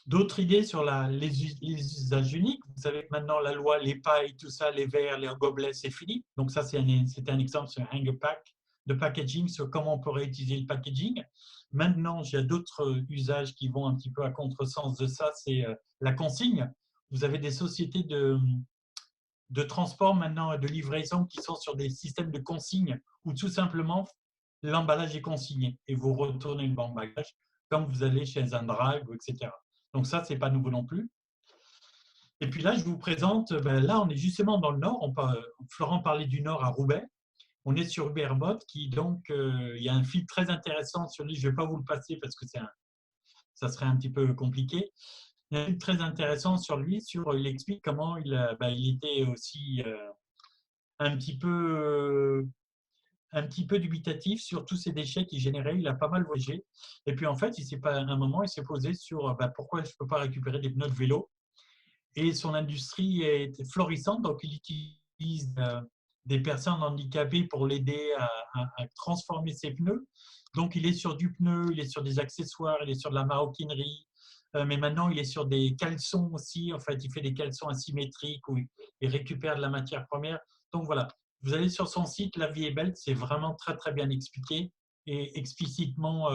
D'autres idées sur les usages uniques. Vous savez que maintenant, la loi, les pailles, tout ça, les verres, les gobelets, c'est fini. Donc ça, c'était un exemple sur Hanger Pack de packaging, sur comment on pourrait utiliser le packaging. Maintenant, j'ai d'autres usages qui vont un petit peu à contresens de ça, c'est la consigne. Vous avez des sociétés de transport maintenant et de livraison qui sont sur des systèmes de consigne où tout simplement l'emballage est consigné et vous retournez le emballage comme vous allez chez un drive, etc. Donc ça, ce n'est pas nouveau non plus. Et puis là, je vous présente, là, on est justement dans le Nord. Florent parlait du Nord à Roubaix. On est sur Uberbot, qui donc, il y a un fil très intéressant sur lui. Je ne vais pas vous le passer parce que ça serait un petit peu compliqué. Il y a un fil très intéressant sur lui, il explique comment il était aussi un petit peu dubitatif sur tous ces déchets qu'il générait. Il a pas mal voyagé. Et puis, en fait, à un moment, il s'est posé sur pourquoi je ne peux pas récupérer des pneus de vélo. Et son industrie est florissante. Donc, il utilise des personnes handicapées pour l'aider à transformer ses pneus. Donc, il est sur du pneu, il est sur des accessoires, il est sur de la maroquinerie. Mais maintenant, il est sur des caleçons aussi. En fait, il fait des caleçons asymétriques où il récupère de la matière première. Donc, voilà. Vous allez sur son site, La vie est belle, c'est vraiment très, très bien expliqué et explicitement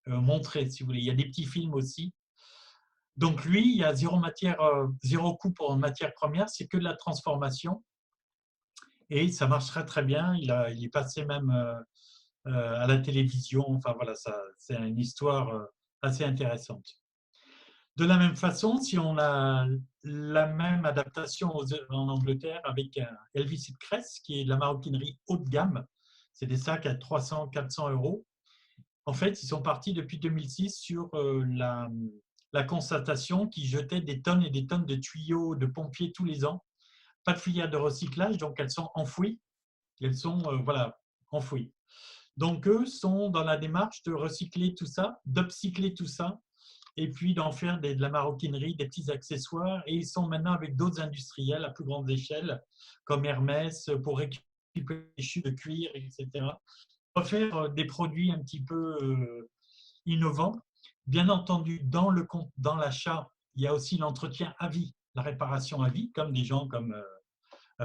montré, si vous voulez. Il y a des petits films aussi. Donc, lui, il y a zéro coût pour matière première, c'est que de la transformation. Et ça marche très, très bien. Il est passé même à la télévision. Enfin, voilà, c'est une histoire assez intéressante. De la même façon, si on a la même adaptation en Angleterre avec Elvis Crest, qui est de la maroquinerie haut de gamme, c'est des sacs à 300-400 euros. En fait, ils sont partis depuis 2006 sur la constatation qu'ils jetaient des tonnes et des tonnes de tuyaux de pompiers tous les ans. Pas de filière de recyclage, donc elles sont enfouies. Elles sont enfouies. Donc, eux sont dans la démarche de recycler tout ça, d'upcycler tout ça, et puis d'en faire de la maroquinerie, des petits accessoires. Et ils sont maintenant avec d'autres industriels à plus grande échelle, comme Hermès, pour récupérer les chutes de cuir, etc. Pour faire des produits un petit peu innovants. Bien entendu, dans l'achat, il y a aussi l'entretien à vie, la réparation à vie, comme des gens comme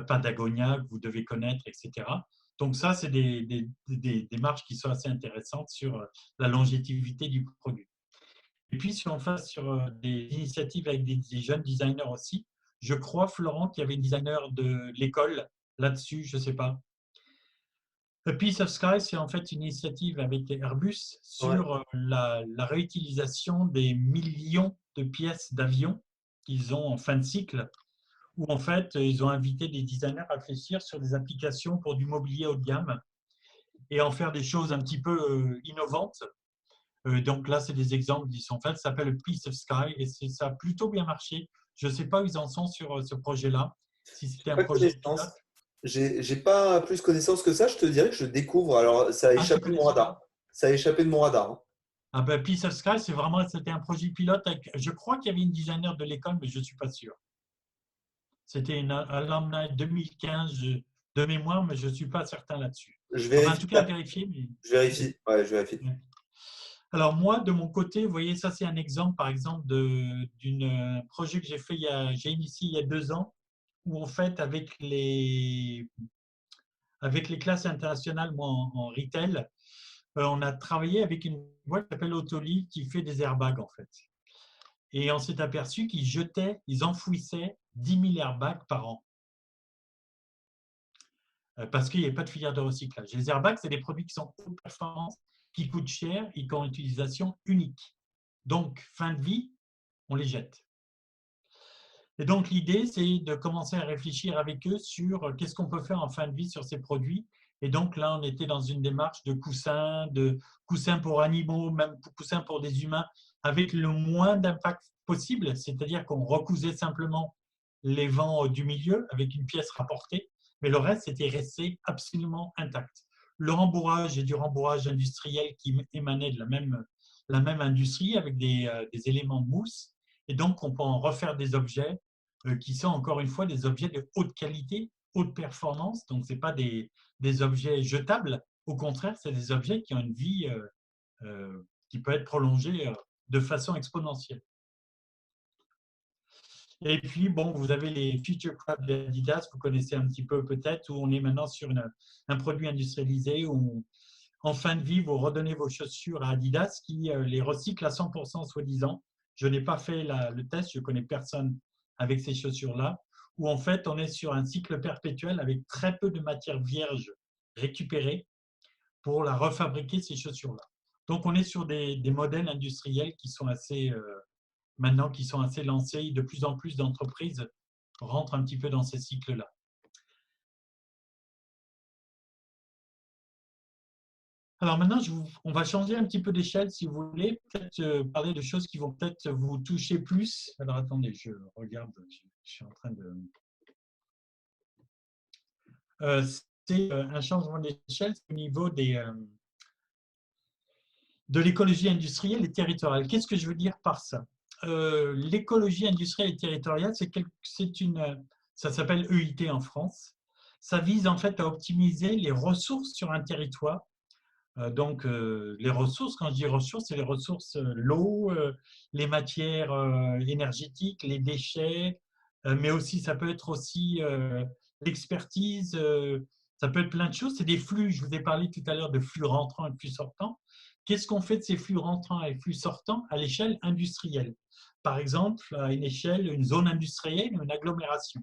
Patagonia, que vous devez connaître, etc. Donc ça, c'est des démarches qui sont assez intéressantes sur la longévité du produit. Et puis, si on fait sur des initiatives avec des jeunes designers aussi, je crois, Florent, qu'il y avait un designer de l'école là-dessus, je ne sais pas. A Piece of Sky, c'est en fait une initiative avec Airbus sur la réutilisation des millions de pièces d'avion qu'ils ont en fin de cycle, où en fait, ils ont invité des designers à réfléchir sur des applications pour du mobilier haut de gamme et en faire des choses un petit peu innovantes. Donc là, c'est des exemples qui sont faits. Ça s'appelle Piece of Sky et ça a plutôt bien marché. Je ne sais pas où ils en sont sur ce projet-là, si c'était un Pas projet connaissance. pilote. J'ai pas plus connaissance que ça. Je te dirais que je découvre. Alors, ça a Ah, tu échappé de mon connaissais radar. pas? Ça a échappé de mon radar. Ah ben, Piece of Sky, c'était un projet pilote. Je crois qu'il y avait une designer de l'école, mais je ne suis pas sûr. C'était une alumni 2015 de mémoire, mais je ne suis pas certain là-dessus. Je Enfin, en vérifie. tout cas, à vérifier. Je vérifie. Ouais, je vérifie. Alors moi, de mon côté, vous voyez, ça c'est un exemple, par exemple, d'un projet que j'ai initié il y a 2 ans, où en fait, avec les classes internationales, moi en retail, on a travaillé avec une boîte qui s'appelle Autoli qui fait des airbags en fait. Et on s'est aperçu ils enfouissaient 10 000 airbags par an. Parce qu'il n'y a pas de filière de recyclage. Les airbags, c'est des produits qui sont haute performance, qui coûtent cher et qui ont une utilisation unique. Donc, fin de vie, on les jette. Et donc, l'idée, c'est de commencer à réfléchir avec eux sur qu'est-ce qu'on peut faire en fin de vie sur ces produits. Et donc, là, on était dans une démarche de coussins pour animaux, même coussins pour des humains, avec le moins d'impact possible, c'est-à-dire qu'on recousait simplement les vents du milieu avec une pièce rapportée, mais le reste était resté absolument intact. Le rembourrage est du rembourrage industriel qui émanait de la même industrie avec des éléments de mousse, et donc on peut en refaire des objets qui sont encore une fois des objets de haute qualité, haute performance, donc ce n'est pas des objets jetables, au contraire, c'est des objets qui ont une vie qui peut être prolongée de façon exponentielle. Et puis, bon, vous avez les Future Craft d'Adidas, vous connaissez un petit peu peut-être, où on est maintenant sur un produit industrialisé où, en fin de vie, vous redonnez vos chaussures à Adidas qui les recycle à 100% soi-disant. Je n'ai pas fait le test, je ne connais personne avec ces chaussures-là, où en fait, on est sur un cycle perpétuel avec très peu de matière vierge récupérée pour la refabriquer, ces chaussures-là. Donc, on est sur des modèles industriels qui sont maintenant qui sont assez lancés. De plus en plus d'entreprises rentrent un petit peu dans ces cycles-là. Alors maintenant, on va changer un petit peu d'échelle, si vous voulez, peut-être parler de choses qui vont peut-être vous toucher plus. Alors attendez, je regarde, je suis en train de… c'est un changement d'échelle au niveau de l'écologie industrielle et territoriale. Qu'est-ce que je veux dire par ça? L'écologie industrielle et territoriale, ça s'appelle EIT en France. Ça vise en fait à optimiser les ressources sur un territoire. Donc, les ressources, quand je dis ressources, c'est les ressources, l'eau, les matières énergétiques, les déchets, mais aussi, ça peut être aussi l'expertise, ça peut être plein de choses. C'est des flux, je vous ai parlé tout à l'heure de flux rentrants et flux sortants. Qu'est-ce qu'on fait de ces flux rentrants et flux sortants à l'échelle industrielle? Par exemple, à une zone industrielle ou une agglomération.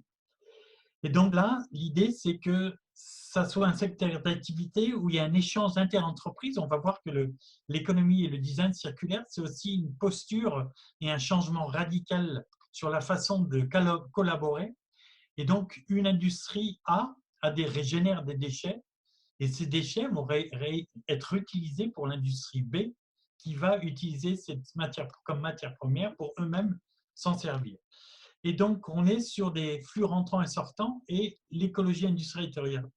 Et donc là, l'idée, c'est que ça soit un secteur d'activité où il y a un échange inter-entreprises. On va voir que l'économie et le design circulaire, c'est aussi une posture et un changement radical sur la façon de collaborer. Et donc, une industrie génère des déchets, et ces déchets vont être utilisés pour l'industrie B, qui va utiliser cette matière comme matière première pour eux-mêmes s'en servir. Et donc, on est sur des flux rentrants et sortants, et l'écologie industrielle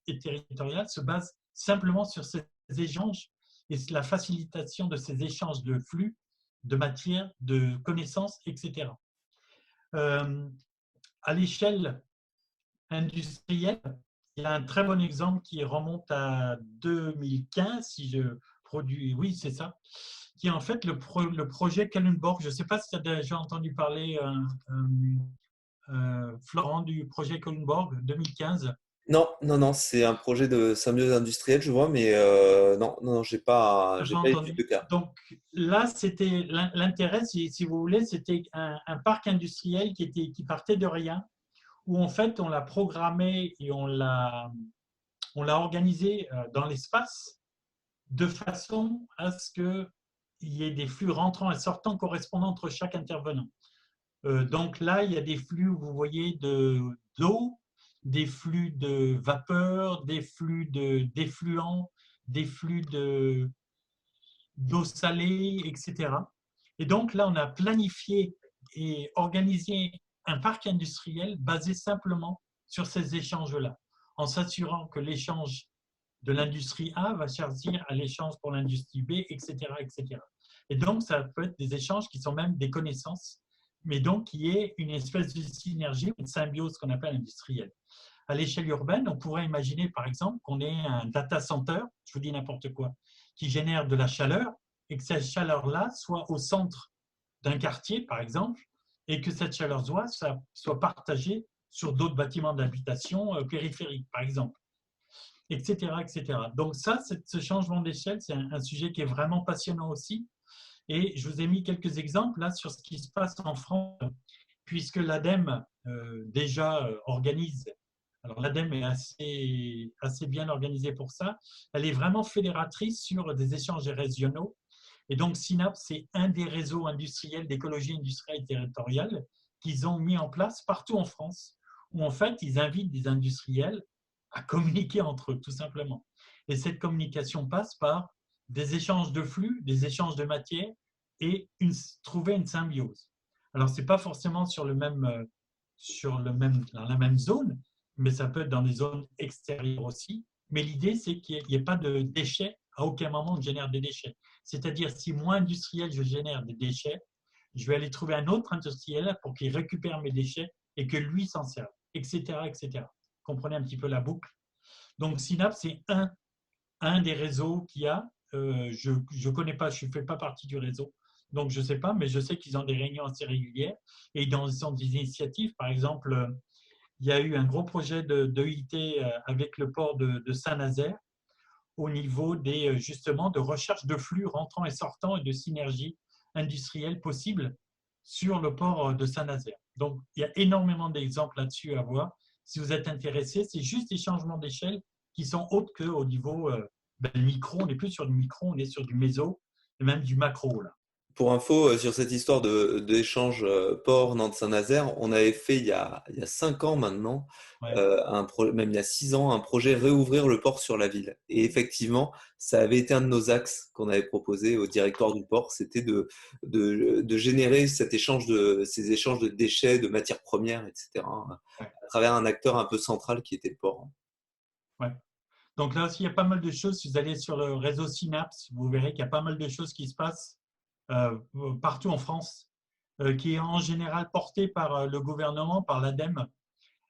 et territoriale se base simplement sur ces échanges et la facilitation de ces échanges de flux, de matière, de connaissances, etc. À l'échelle industrielle, il y a un très bon exemple qui remonte à 2015, si je produis, oui, c'est ça, qui est en fait le projet Kalundborg. Je ne sais pas si tu as déjà entendu parler, Florent, du projet Kalundborg 2015. Non, non, non, c'est un projet de symbiose industrielle, je vois, mais non, non, j'ai pas étudié de cas. Donc là, c'était l'intérêt, si vous voulez, c'était un parc industriel qui partait de rien, où en fait on l'a programmé et on l'a organisé dans l'espace de façon à ce qu'il y ait des flux rentrants et sortants correspondants entre chaque intervenant. Donc là, il y a des flux, vous voyez, d'eau, des flux de vapeur, des flux d'effluents, des flux d'eau salée, etc. Et donc là, on a planifié et organisé un parc industriel basé simplement sur ces échanges-là, en s'assurant que l'échange de l'industrie A va servir à l'échange pour l'industrie B, etc., etc. Et donc, ça peut être des échanges qui sont même des connaissances, mais donc qui est une espèce de synergie, une symbiose qu'on appelle industrielle. À l'échelle urbaine, on pourrait imaginer, par exemple, qu'on ait un data center, je vous dis n'importe quoi, qui génère de la chaleur, et que cette chaleur-là soit au centre d'un quartier, par exemple, et que cette chaleur soit partagée sur d'autres bâtiments d'habitation périphériques, par exemple, etc., etc. Donc ça, ce changement d'échelle, c'est un sujet qui est vraiment passionnant aussi. Et je vous ai mis quelques exemples là sur ce qui se passe en France, puisque l'ADEME déjà organise. Alors l'ADEME est assez bien organisée pour ça. Elle est vraiment fédératrice sur des échanges régionaux. Et donc Synapse, c'est un des réseaux industriels d'écologie industrielle et territoriale qu'ils ont mis en place partout en France, où en fait, ils invitent des industriels à communiquer entre eux, tout simplement. Et cette communication passe par des échanges de flux, des échanges de matière et trouver une symbiose. Alors, ce n'est pas forcément dans la même zone, mais ça peut être dans des zones extérieures aussi. Mais l'idée, c'est qu'il n'y ait pas de déchets. À aucun moment, on génère des déchets. C'est-à-dire, si moi, industriel, je génère des déchets, je vais aller trouver un autre industriel pour qu'il récupère mes déchets et que lui s'en serve, etc., etc. Comprenez un petit peu la boucle. Donc, Synapse, c'est un des réseaux qu'il y a. Je ne connais pas, je ne fais pas partie du réseau, donc je ne sais pas, mais je sais qu'ils ont des réunions assez régulières et ils ont des initiatives. Par exemple, il y a eu un gros projet d'EIT avec le port de Saint-Nazaire au niveau justement de recherche de flux rentrant et sortant et de synergie industrielle possible sur le port de Saint-Nazaire. Donc, il y a énormément d'exemples là-dessus à voir. Si vous êtes intéressé, c'est juste des changements d'échelle qui sont autres qu'au niveau micro. On n'est plus sur du micro, on est sur du méso et même du macro, là. Pour info, sur cette histoire d'échange port Nantes-Saint-Nazaire, on avait fait il y a 5 ans maintenant, Ouais. même il y a 6 ans, un projet réouvrir le port sur la ville. Et effectivement, ça avait été un de nos axes qu'on avait proposé au directoire du port, c'était de générer ces échanges de déchets, de matières premières, etc., Ouais. à travers un acteur un peu central qui était le port. Ouais. Donc là aussi, il y a pas mal de choses. Si vous allez sur le réseau Synapse, vous verrez qu'il y a pas mal de choses qui se passent partout en France, qui est en général porté par le gouvernement, par l'ADEME,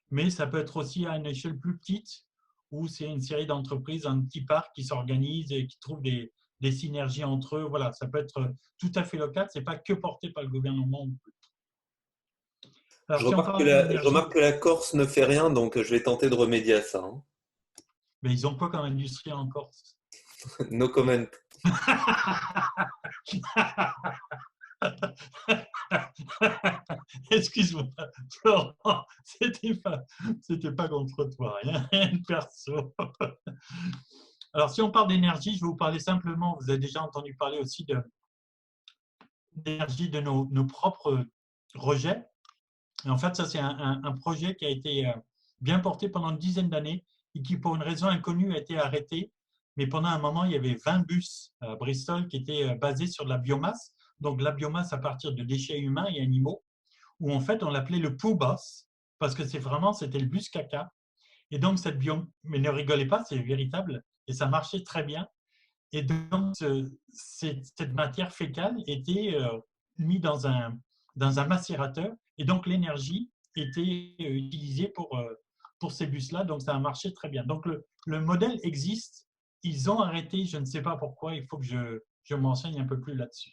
mais ça peut être aussi à une échelle plus petite, où c'est une série d'entreprises, un petit parc qui s'organisent et qui trouvent des synergies entre eux. Voilà, ça peut être tout à fait local, ce n'est pas que porté par le gouvernement. Alors, Je si on remarque que parle je d'énergie, remarque que la Corse ne fait rien, donc je vais tenter de remédier à ça, hein. mais ils ont quoi comme industrie en Corse? No comment. Excuse-moi, Florent, c'était pas contre toi, rien de perso. Alors, si on parle d'énergie, je vais vous parler simplement, vous avez déjà entendu parler aussi d'énergie de nos propres rejets. Et en fait, ça, c'est un projet qui a été bien porté pendant une dizaine d'années et qui, pour une raison inconnue, a été arrêté. Mais pendant un moment, il y avait 20 bus à Bristol qui étaient basés sur de la biomasse. Donc, la biomasse à partir de déchets humains et animaux, où en fait, on l'appelait le poo bus, parce que c'était le bus caca. Et donc, mais ne rigolez pas, c'est véritable, et ça marchait très bien. Et donc, cette matière fécale était mise dans un macérateur, et donc l'énergie était utilisée pour ces bus-là, donc ça a marché très bien. Donc, le modèle existe, ils ont arrêté, je ne sais pas pourquoi, il faut que je m'enseigne un peu plus là-dessus.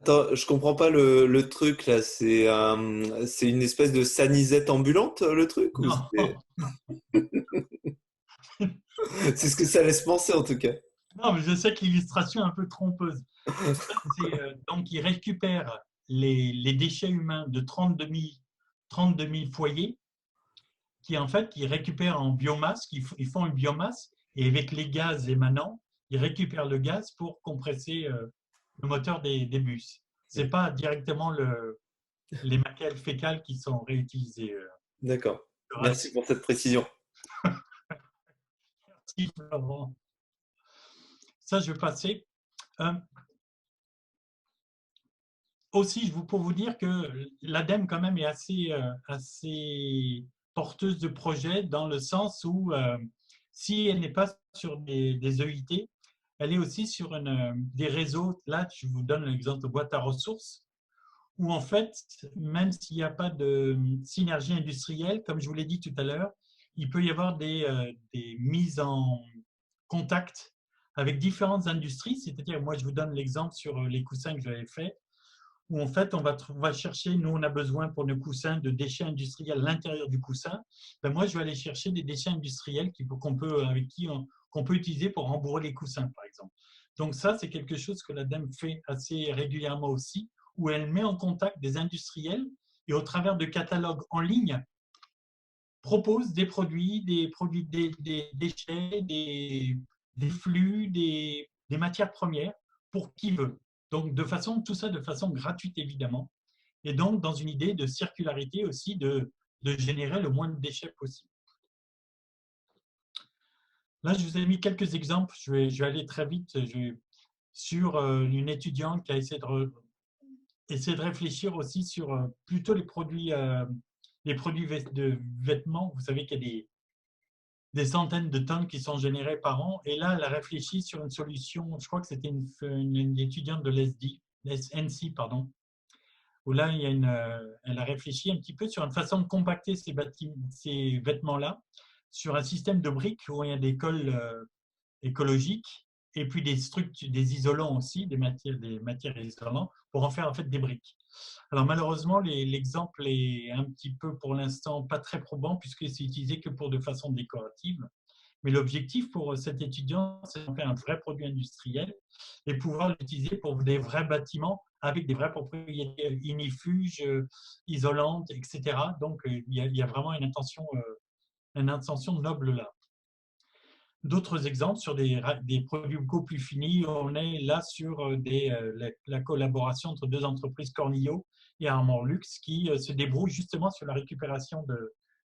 Attends, je comprends pas le truc là. C'est une espèce de sanisette ambulante, le truc, ou Non, c'est ce que ça laisse penser en tout cas. non, mais je sais que l'illustration est un peu trompeuse. En fait, donc, ils récupèrent les déchets humains de 32 000 foyers qui, en fait, ils récupèrent en biomasse, ils font une biomasse et avec les gaz émanants, ils récupèrent le gaz pour compresser le moteur des bus. Ce n'est pas directement les matières fécales qui sont réutilisées. D'accord. Merci pour cette précision. Merci, Florent. Ça, je vais passer. Aussi, pour vous dire que l'ADEME, quand même, est assez porteuse de projets dans le sens où, si elle n'est pas sur des EIT, elle est aussi sur des réseaux. Là, je vous donne l'exemple de boîte à ressources, où en fait, même s'il n'y a pas de synergie industrielle, comme je vous l'ai dit tout à l'heure, il peut y avoir des mises en contact avec différentes industries. C'est-à-dire, moi, je vous donne l'exemple sur les coussins que j'avais fait, où en fait, on va chercher, nous, on a besoin pour nos coussins de déchets industriels à l'intérieur du coussin. Ben moi, je vais aller chercher des déchets industriels qu'on peut utiliser pour rembourrer les coussins, par exemple. Donc ça, c'est quelque chose que l'ADEME fait assez régulièrement aussi, où elle met en contact des industriels et au travers de catalogues en ligne, propose des déchets, des flux, des matières premières pour qui veut. Donc, tout ça de façon gratuite, évidemment. et donc dans une idée de circularité aussi, de générer le moins de déchets possible. Là, je vous ai mis quelques exemples, je vais aller très vite sur une étudiante qui a essayé de réfléchir aussi sur plutôt les produits de vêtements. Vous savez qu'il y a des centaines de tonnes qui sont générées par an. Et là, elle a réfléchi sur une solution, je crois que c'était une étudiante de l'ESNC, pardon, où là, elle a réfléchi un petit peu sur une façon de compacter ces vêtements-là sur un système de briques où il y a des cols écologiques et puis des isolants aussi, des matières isolantes pour en faire en fait des briques. Alors malheureusement, l'exemple est un petit peu pour l'instant pas très probant puisque c'est utilisé que pour de façon décorative. Mais l'objectif pour cet étudiant, c'est de faire un vrai produit industriel et pouvoir l'utiliser pour des vrais bâtiments avec des vraies propriétés ignifuges, isolantes, etc. Donc il y a vraiment une intention noble là. D'autres exemples sur des produits beaucoup plus finis, on est là sur la collaboration entre deux entreprises, Cornillo et Armor Luxe, qui se débrouillent justement sur la récupération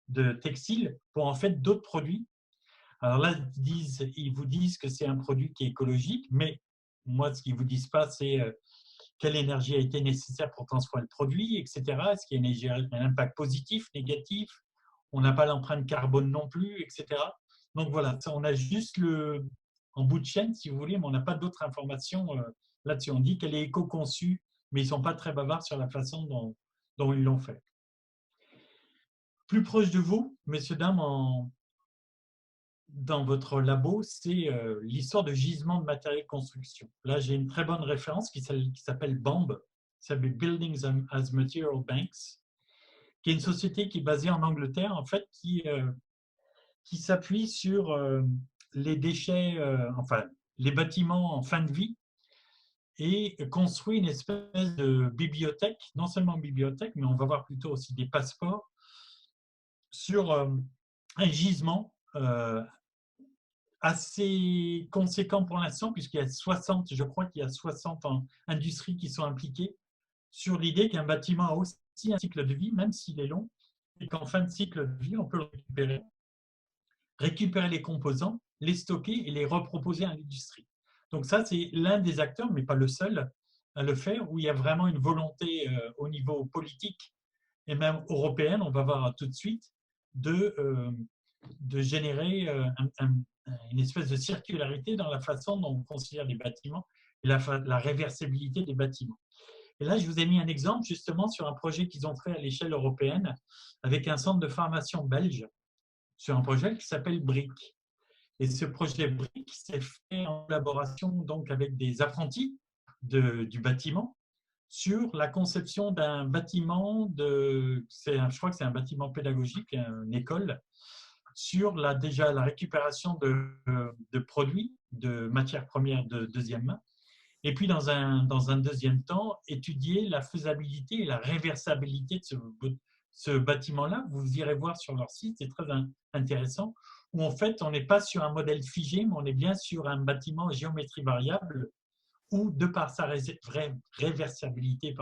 de textiles pour en fait d'autres produits. Alors là, ils vous disent que c'est un produit qui est écologique, mais moi, ce qu'ils ne vous disent pas, c'est quelle énergie a été nécessaire pour transformer le produit, etc. Est-ce qu'il y a un impact positif, négatif? On n'a pas l'empreinte carbone non plus, etc. Donc voilà, ça, on a juste en bout de chaîne, si vous voulez, mais on n'a pas d'autres informations là-dessus. On dit qu'elle est éco-conçue, mais ils ne sont pas très bavards sur la façon dont ils l'ont fait. Plus proche de vous, messieurs, dames, dans votre labo, c'est l'histoire de gisements de matériaux de construction. Là, j'ai une très bonne référence qui s'appelle BAMB, qui s'appelle Buildings as Material Banks, qui est une société qui est basée en Angleterre, en fait, qui s'appuie sur les déchets, enfin, les bâtiments en fin de vie et construit une espèce de bibliothèque, non seulement une bibliothèque, mais on va voir plutôt aussi des passeports sur un gisement assez conséquent pour l'instant, puisqu'il y a 60, je crois qu'il y a 60 industries qui sont impliquées sur l'idée qu'un bâtiment a aussi un cycle de vie, même s'il est long, et qu'en fin de cycle de vie, on peut le récupérer les composants, les stocker et les reproposer à l'industrie. Donc ça, c'est l'un des acteurs, mais pas le seul, à le faire, où il y a vraiment une volonté au niveau politique et même européenne, on va voir tout de suite, de générer une espèce de circularité dans la façon dont on considère les bâtiments et la réversibilité des bâtiments. Et là, je vous ai mis un exemple justement sur un projet qu'ils ont fait à l'échelle européenne avec un centre de formation belge sur un projet qui s'appelle BRIC. Et ce projet BRIC s'est fait en collaboration donc avec des apprentis du bâtiment sur la conception d'un bâtiment, je crois que c'est un bâtiment pédagogique, une école, sur déjà la récupération de produits, de matières premières de deuxième main, et puis dans un deuxième temps, étudier la faisabilité et la réversibilité de ce bâtiment-là. Vous irez voir sur leur site, c'est très intéressant, où en fait, on n'est pas sur un modèle figé, mais on est bien sur un bâtiment géométrie variable, où de par sa réversibilité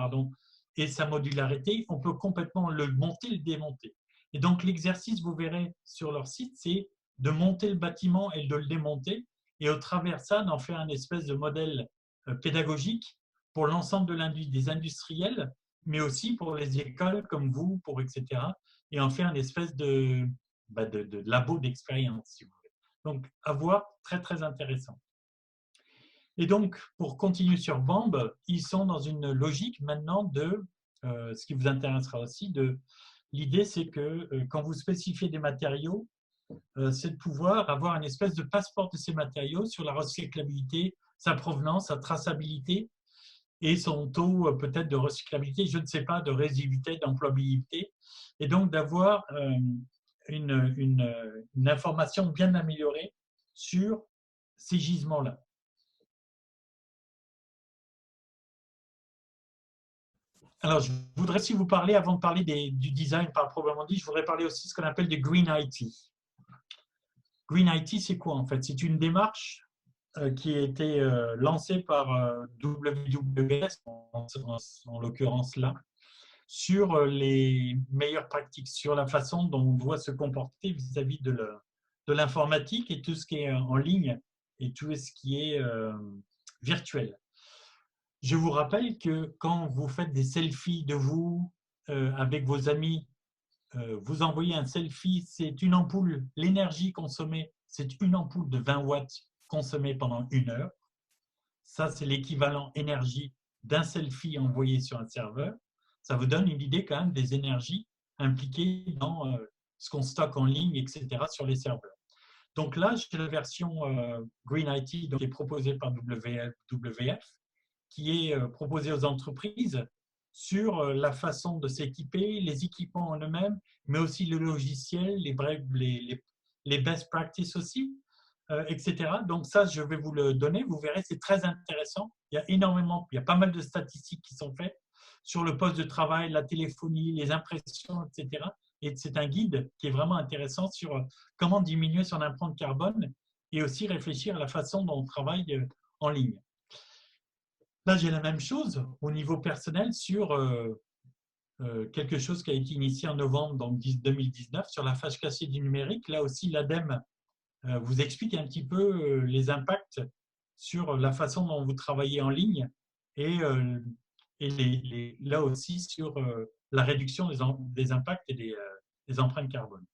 et sa modularité, on peut complètement le monter, le démonter. Et donc l'exercice, vous verrez sur leur site, c'est de monter le bâtiment et de le démonter, et au travers de ça, d'en faire un espèce de modèle pédagogique pour l'ensemble des industriels, mais aussi pour les écoles comme vous, etc. Et en faire une espèce de labo d'expérience, si vous voulez. Donc, à voir, très, très intéressant. Et donc, pour continuer sur BAMB, ils sont dans une logique maintenant de, ce qui vous intéressera aussi, l'idée c'est que quand vous spécifiez des matériaux, c'est de pouvoir avoir une espèce de passeport de ces matériaux sur la recyclabilité, sa provenance, sa traçabilité et son taux peut-être de recyclabilité, je ne sais pas, de résiduité, d'employabilité, et donc d'avoir une information bien améliorée sur ces gisements-là. Alors, je voudrais aussi vous parler, avant de parler du design par proprement dit, je voudrais parler aussi de ce qu'on appelle du Green IT. Green IT, c'est quoi en fait? C'est une démarche qui a été lancée par WWS, en l'occurrence là, sur les meilleures pratiques, sur la façon dont on doit se comporter vis-à-vis de l'informatique et tout ce qui est en ligne et tout ce qui est virtuel. Je vous rappelle que quand vous faites des selfies de vous avec vos amis, vous envoyez un selfie, c'est une ampoule, l'énergie consommée, c'est une ampoule de 20 watts consommée pendant 1 heure. Ça, c'est l'équivalent énergie d'un selfie envoyé sur un serveur. Ça vous donne une idée quand même des énergies impliquées dans ce qu'on stocke en ligne, etc. sur les serveurs. Donc là, j'ai la version Green IT qui est proposée par WWF, qui est proposée aux entreprises sur la façon de s'équiper, les équipements en eux-mêmes, mais aussi le logiciel, les best practices aussi, etc. Donc ça, je vais vous le donner. Vous verrez, c'est très intéressant. Il y a pas mal de statistiques qui sont faites sur le poste de travail, la téléphonie, les impressions, etc. Et c'est un guide qui est vraiment intéressant sur comment diminuer son empreinte carbone et aussi réfléchir à la façon dont on travaille en ligne. Là, j'ai la même chose au niveau personnel sur quelque chose qui a été initié en novembre 2019 sur la phase cachée du numérique. Là aussi, l'ADEME vous explique un petit peu les impacts sur la façon dont vous travaillez en ligne et là aussi sur la réduction des impacts et des empreintes carbone.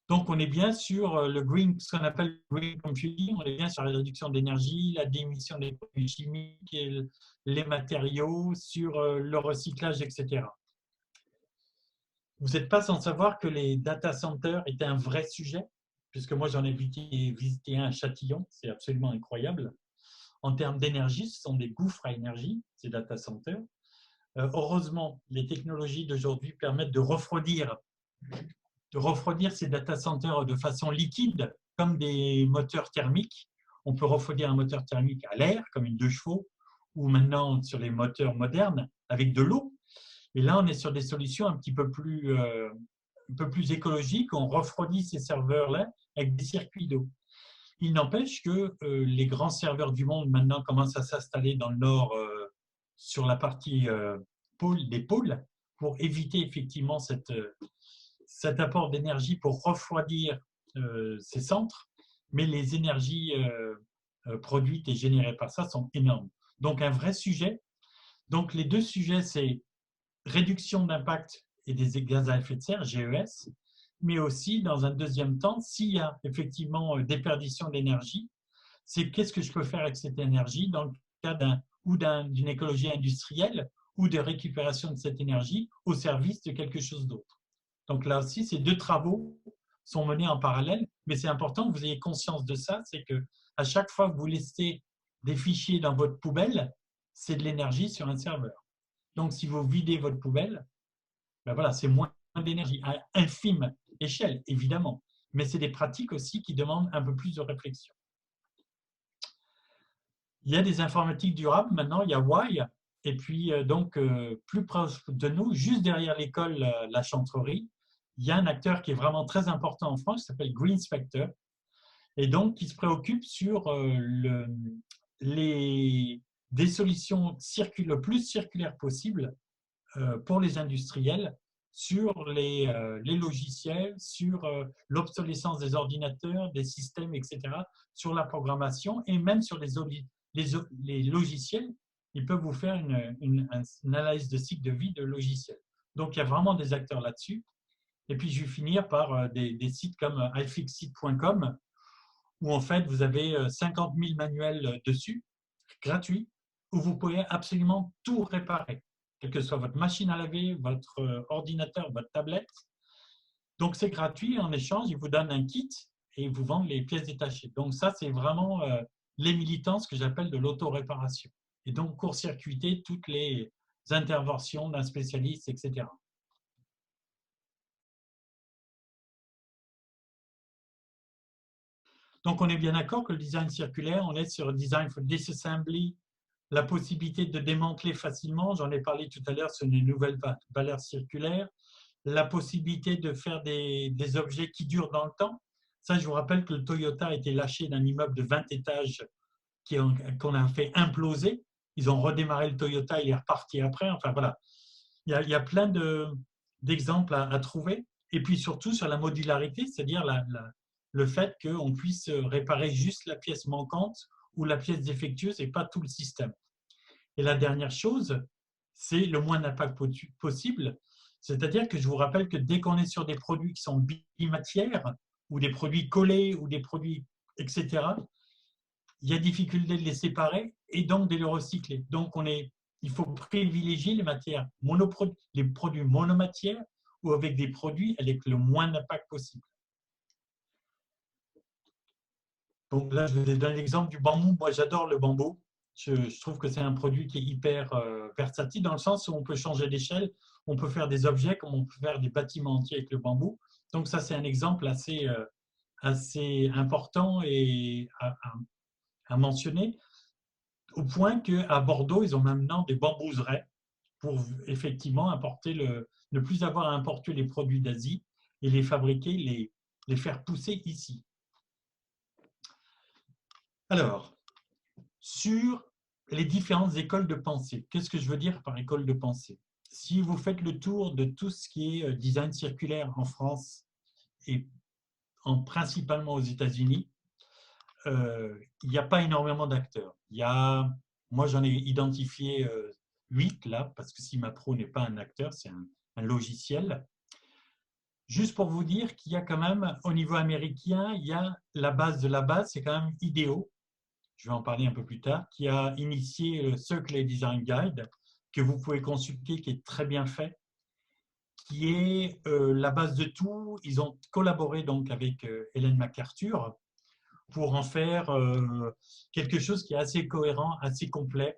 Donc, on est bien sur le green, ce qu'on appelle le green computing, on est bien sur la réduction d'énergie, la diminution des produits chimiques, les matériaux, sur le recyclage, etc. Vous n'êtes pas sans savoir que les data centers étaient un vrai sujet, puisque moi j'en ai visité un à Châtillon, c'est absolument incroyable. En termes d'énergie, ce sont des gouffres à énergie, ces data centers. Heureusement, les technologies d'aujourd'hui permettent de refroidir ces data centers de façon liquide, comme des moteurs thermiques. On peut refroidir un moteur thermique à l'air, comme une 2 chevaux, ou maintenant sur les moteurs modernes, avec de l'eau. Et là, on est sur des solutions un peu plus écologiques. On refroidit ces serveurs-là avec des circuits d'eau. Il n'empêche que les grands serveurs du monde maintenant commencent à s'installer dans le nord sur la partie des pôles pour éviter effectivement cet apport d'énergie pour refroidir ces centres. Mais les énergies produites et générées par ça sont énormes. Donc, un vrai sujet. Donc, les deux sujets, c'est réduction d'impact et des gaz à effet de serre, GES, mais aussi, dans un deuxième temps, s'il y a effectivement déperdition d'énergie, c'est qu'est-ce que je peux faire avec cette énergie dans le cas d'une écologie industrielle ou de récupération de cette énergie au service de quelque chose d'autre. Donc là aussi, ces deux travaux sont menés en parallèle, mais c'est important que vous ayez conscience de ça, c'est qu'à chaque fois que vous laissez des fichiers dans votre poubelle, c'est de l'énergie sur un serveur. Donc, si vous videz votre poubelle, ben voilà, c'est moins d'énergie, à infime échelle, évidemment. Mais c'est des pratiques aussi qui demandent un peu plus de réflexion. Il y a des informatiques durables, maintenant, il y a Y, et puis donc plus proche de nous, juste derrière l'école La Chantrerie, il y a un acteur qui est vraiment très important en France, qui s'appelle Green Spectre, et donc qui se préoccupe sur des solutions le plus circulaires possible pour les industriels sur les logiciels, sur l'obsolescence des ordinateurs, des systèmes, etc., sur la programmation et même sur les logiciels. Ils peuvent vous faire une analyse de cycle de vie de logiciels. Donc, il y a vraiment des acteurs là-dessus. Et puis, je vais finir par des sites comme ifixit.com où, en fait, vous avez 50 000 manuels dessus, gratuits, où vous pouvez absolument tout réparer, quelle que soit votre machine à laver, votre ordinateur, votre tablette. Donc, c'est gratuit. En échange, ils vous donnent un kit et ils vous vendent les pièces détachées. Donc, ça, c'est vraiment les militants, ce que j'appelle de l'auto-réparation. Et donc, court-circuiter toutes les interventions d'un spécialiste, etc. Donc, on est bien d'accord que le design circulaire, on est sur le design for disassembly, la possibilité de démanteler facilement, j'en ai parlé tout à l'heure sur les nouvelles valeurs circulaires, la possibilité de faire des objets qui durent dans le temps. Ça, je vous rappelle que le Toyota a été lâché d'un immeuble de 20 étages qu'on a fait imploser Ils ont redémarré le Toyota, il est reparti après. Enfin voilà, il y a plein d'exemples à trouver. Et puis surtout sur la modularité, c'est-à-dire le fait qu'on puisse réparer juste la pièce manquante ou la pièce défectueuse et pas tout le système. Et la dernière chose, c'est le moins d'impact possible. C'est-à-dire que je vous rappelle que dès qu'on est sur des produits qui sont bimatières ou des produits collés ou des produits, etc., il y a difficulté de les séparer et donc de les recycler. Donc, il faut privilégier les matières les produits monomatières ou avec des produits avec le moins d'impact possible. Donc là, je vais donner l'exemple du bambou. Moi, j'adore le bambou. Je trouve que c'est un produit qui est hyper versatile dans le sens où on peut changer d'échelle, on peut faire des objets comme on peut faire des bâtiments entiers avec le bambou. Donc ça, c'est un exemple assez important et à mentionner, au point qu'à Bordeaux, ils ont maintenant des bambouseraies pour effectivement ne plus avoir à importer les produits d'Asie et les fabriquer, les faire pousser ici. Alors, sur les différentes écoles de pensée. Qu'est-ce que je veux dire par école de pensée? Si vous faites le tour de tout ce qui est design circulaire en France et principalement aux États-Unis, il n'y a pas énormément d'acteurs. Moi, j'en ai identifié 8 là, parce que CIMAPRO n'est pas un acteur, c'est un logiciel. Juste pour vous dire qu'il y a quand même, au niveau américain, il y a la base de la base, c'est quand même IDEO, je vais en parler un peu plus tard, qui a initié le Circular Design Guide, que vous pouvez consulter, qui est très bien fait, qui est la base de tout. Ils ont collaboré donc avec Ellen MacArthur pour en faire quelque chose qui est assez cohérent, assez complet,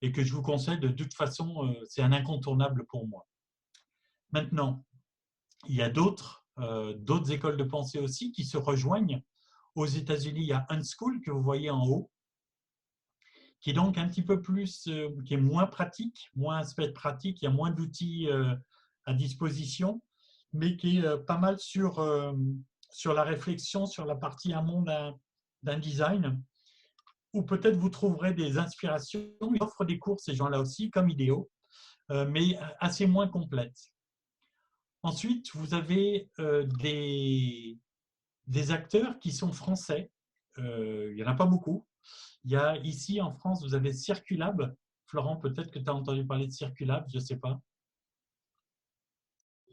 et que je vous conseille de toute façon, c'est un incontournable pour moi. Maintenant, il y a d'autres écoles de pensée aussi qui se rejoignent. Aux États-Unis, il y a Unschool que vous voyez en haut, qui est donc un petit peu plus, qui est moins pratique, moins aspect pratique, il y a moins d'outils à disposition, mais qui est pas mal sur la réflexion, sur la partie amont d'un design, où peut-être vous trouverez des inspirations. Ils offrent des cours, ces gens-là aussi, comme IDEO, mais assez moins complètes. Ensuite, vous avez des acteurs qui sont français. Il n'y en a pas beaucoup. Il y a ici en France, vous avez Circulab. Florent, peut-être que tu as entendu parler de Circulab, je ne sais pas.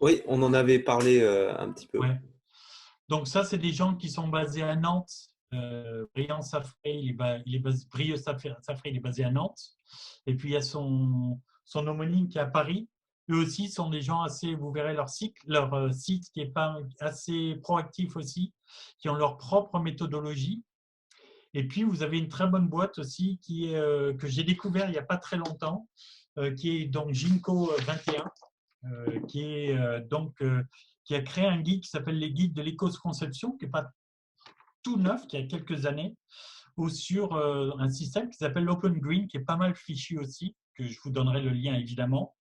Oui, on en avait parlé un petit peu. Ouais. Donc ça, c'est des gens qui sont basés à Nantes. Brieux Safré, il est basé à Nantes. Et puis il y a son homonyme qui est à Paris. Eux aussi sont des gens assez, vous verrez leur site qui est pas assez proactif aussi, qui ont leur propre méthodologie. Et puis vous avez une très bonne boîte aussi que j'ai découvert il n'y a pas très longtemps, qui est donc Ginkgo 21, qui a créé un guide qui s'appelle les guides de l'éco-conception, qui n'est pas tout neuf, qui a quelques années, ou sur un système qui s'appelle l'Open Green, qui est pas mal fichu aussi, que je vous donnerai le lien évidemment.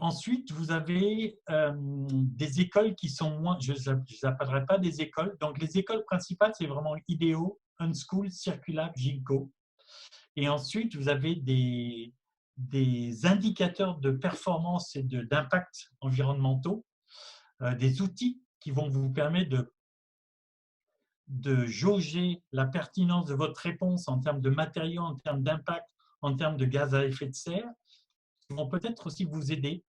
Ensuite, vous avez des écoles qui sont moins, je ne les appellerai pas des écoles. Donc, les écoles principales, c'est vraiment IDEO, Unschool, Circulab, Ginkgo. Et ensuite, vous avez des indicateurs de performance et d'impact environnementaux, des outils qui vont vous permettre de jauger la pertinence de votre réponse en termes de matériaux, en termes d'impact, en termes de gaz à effet de serre, qui vont peut-être aussi vous aider.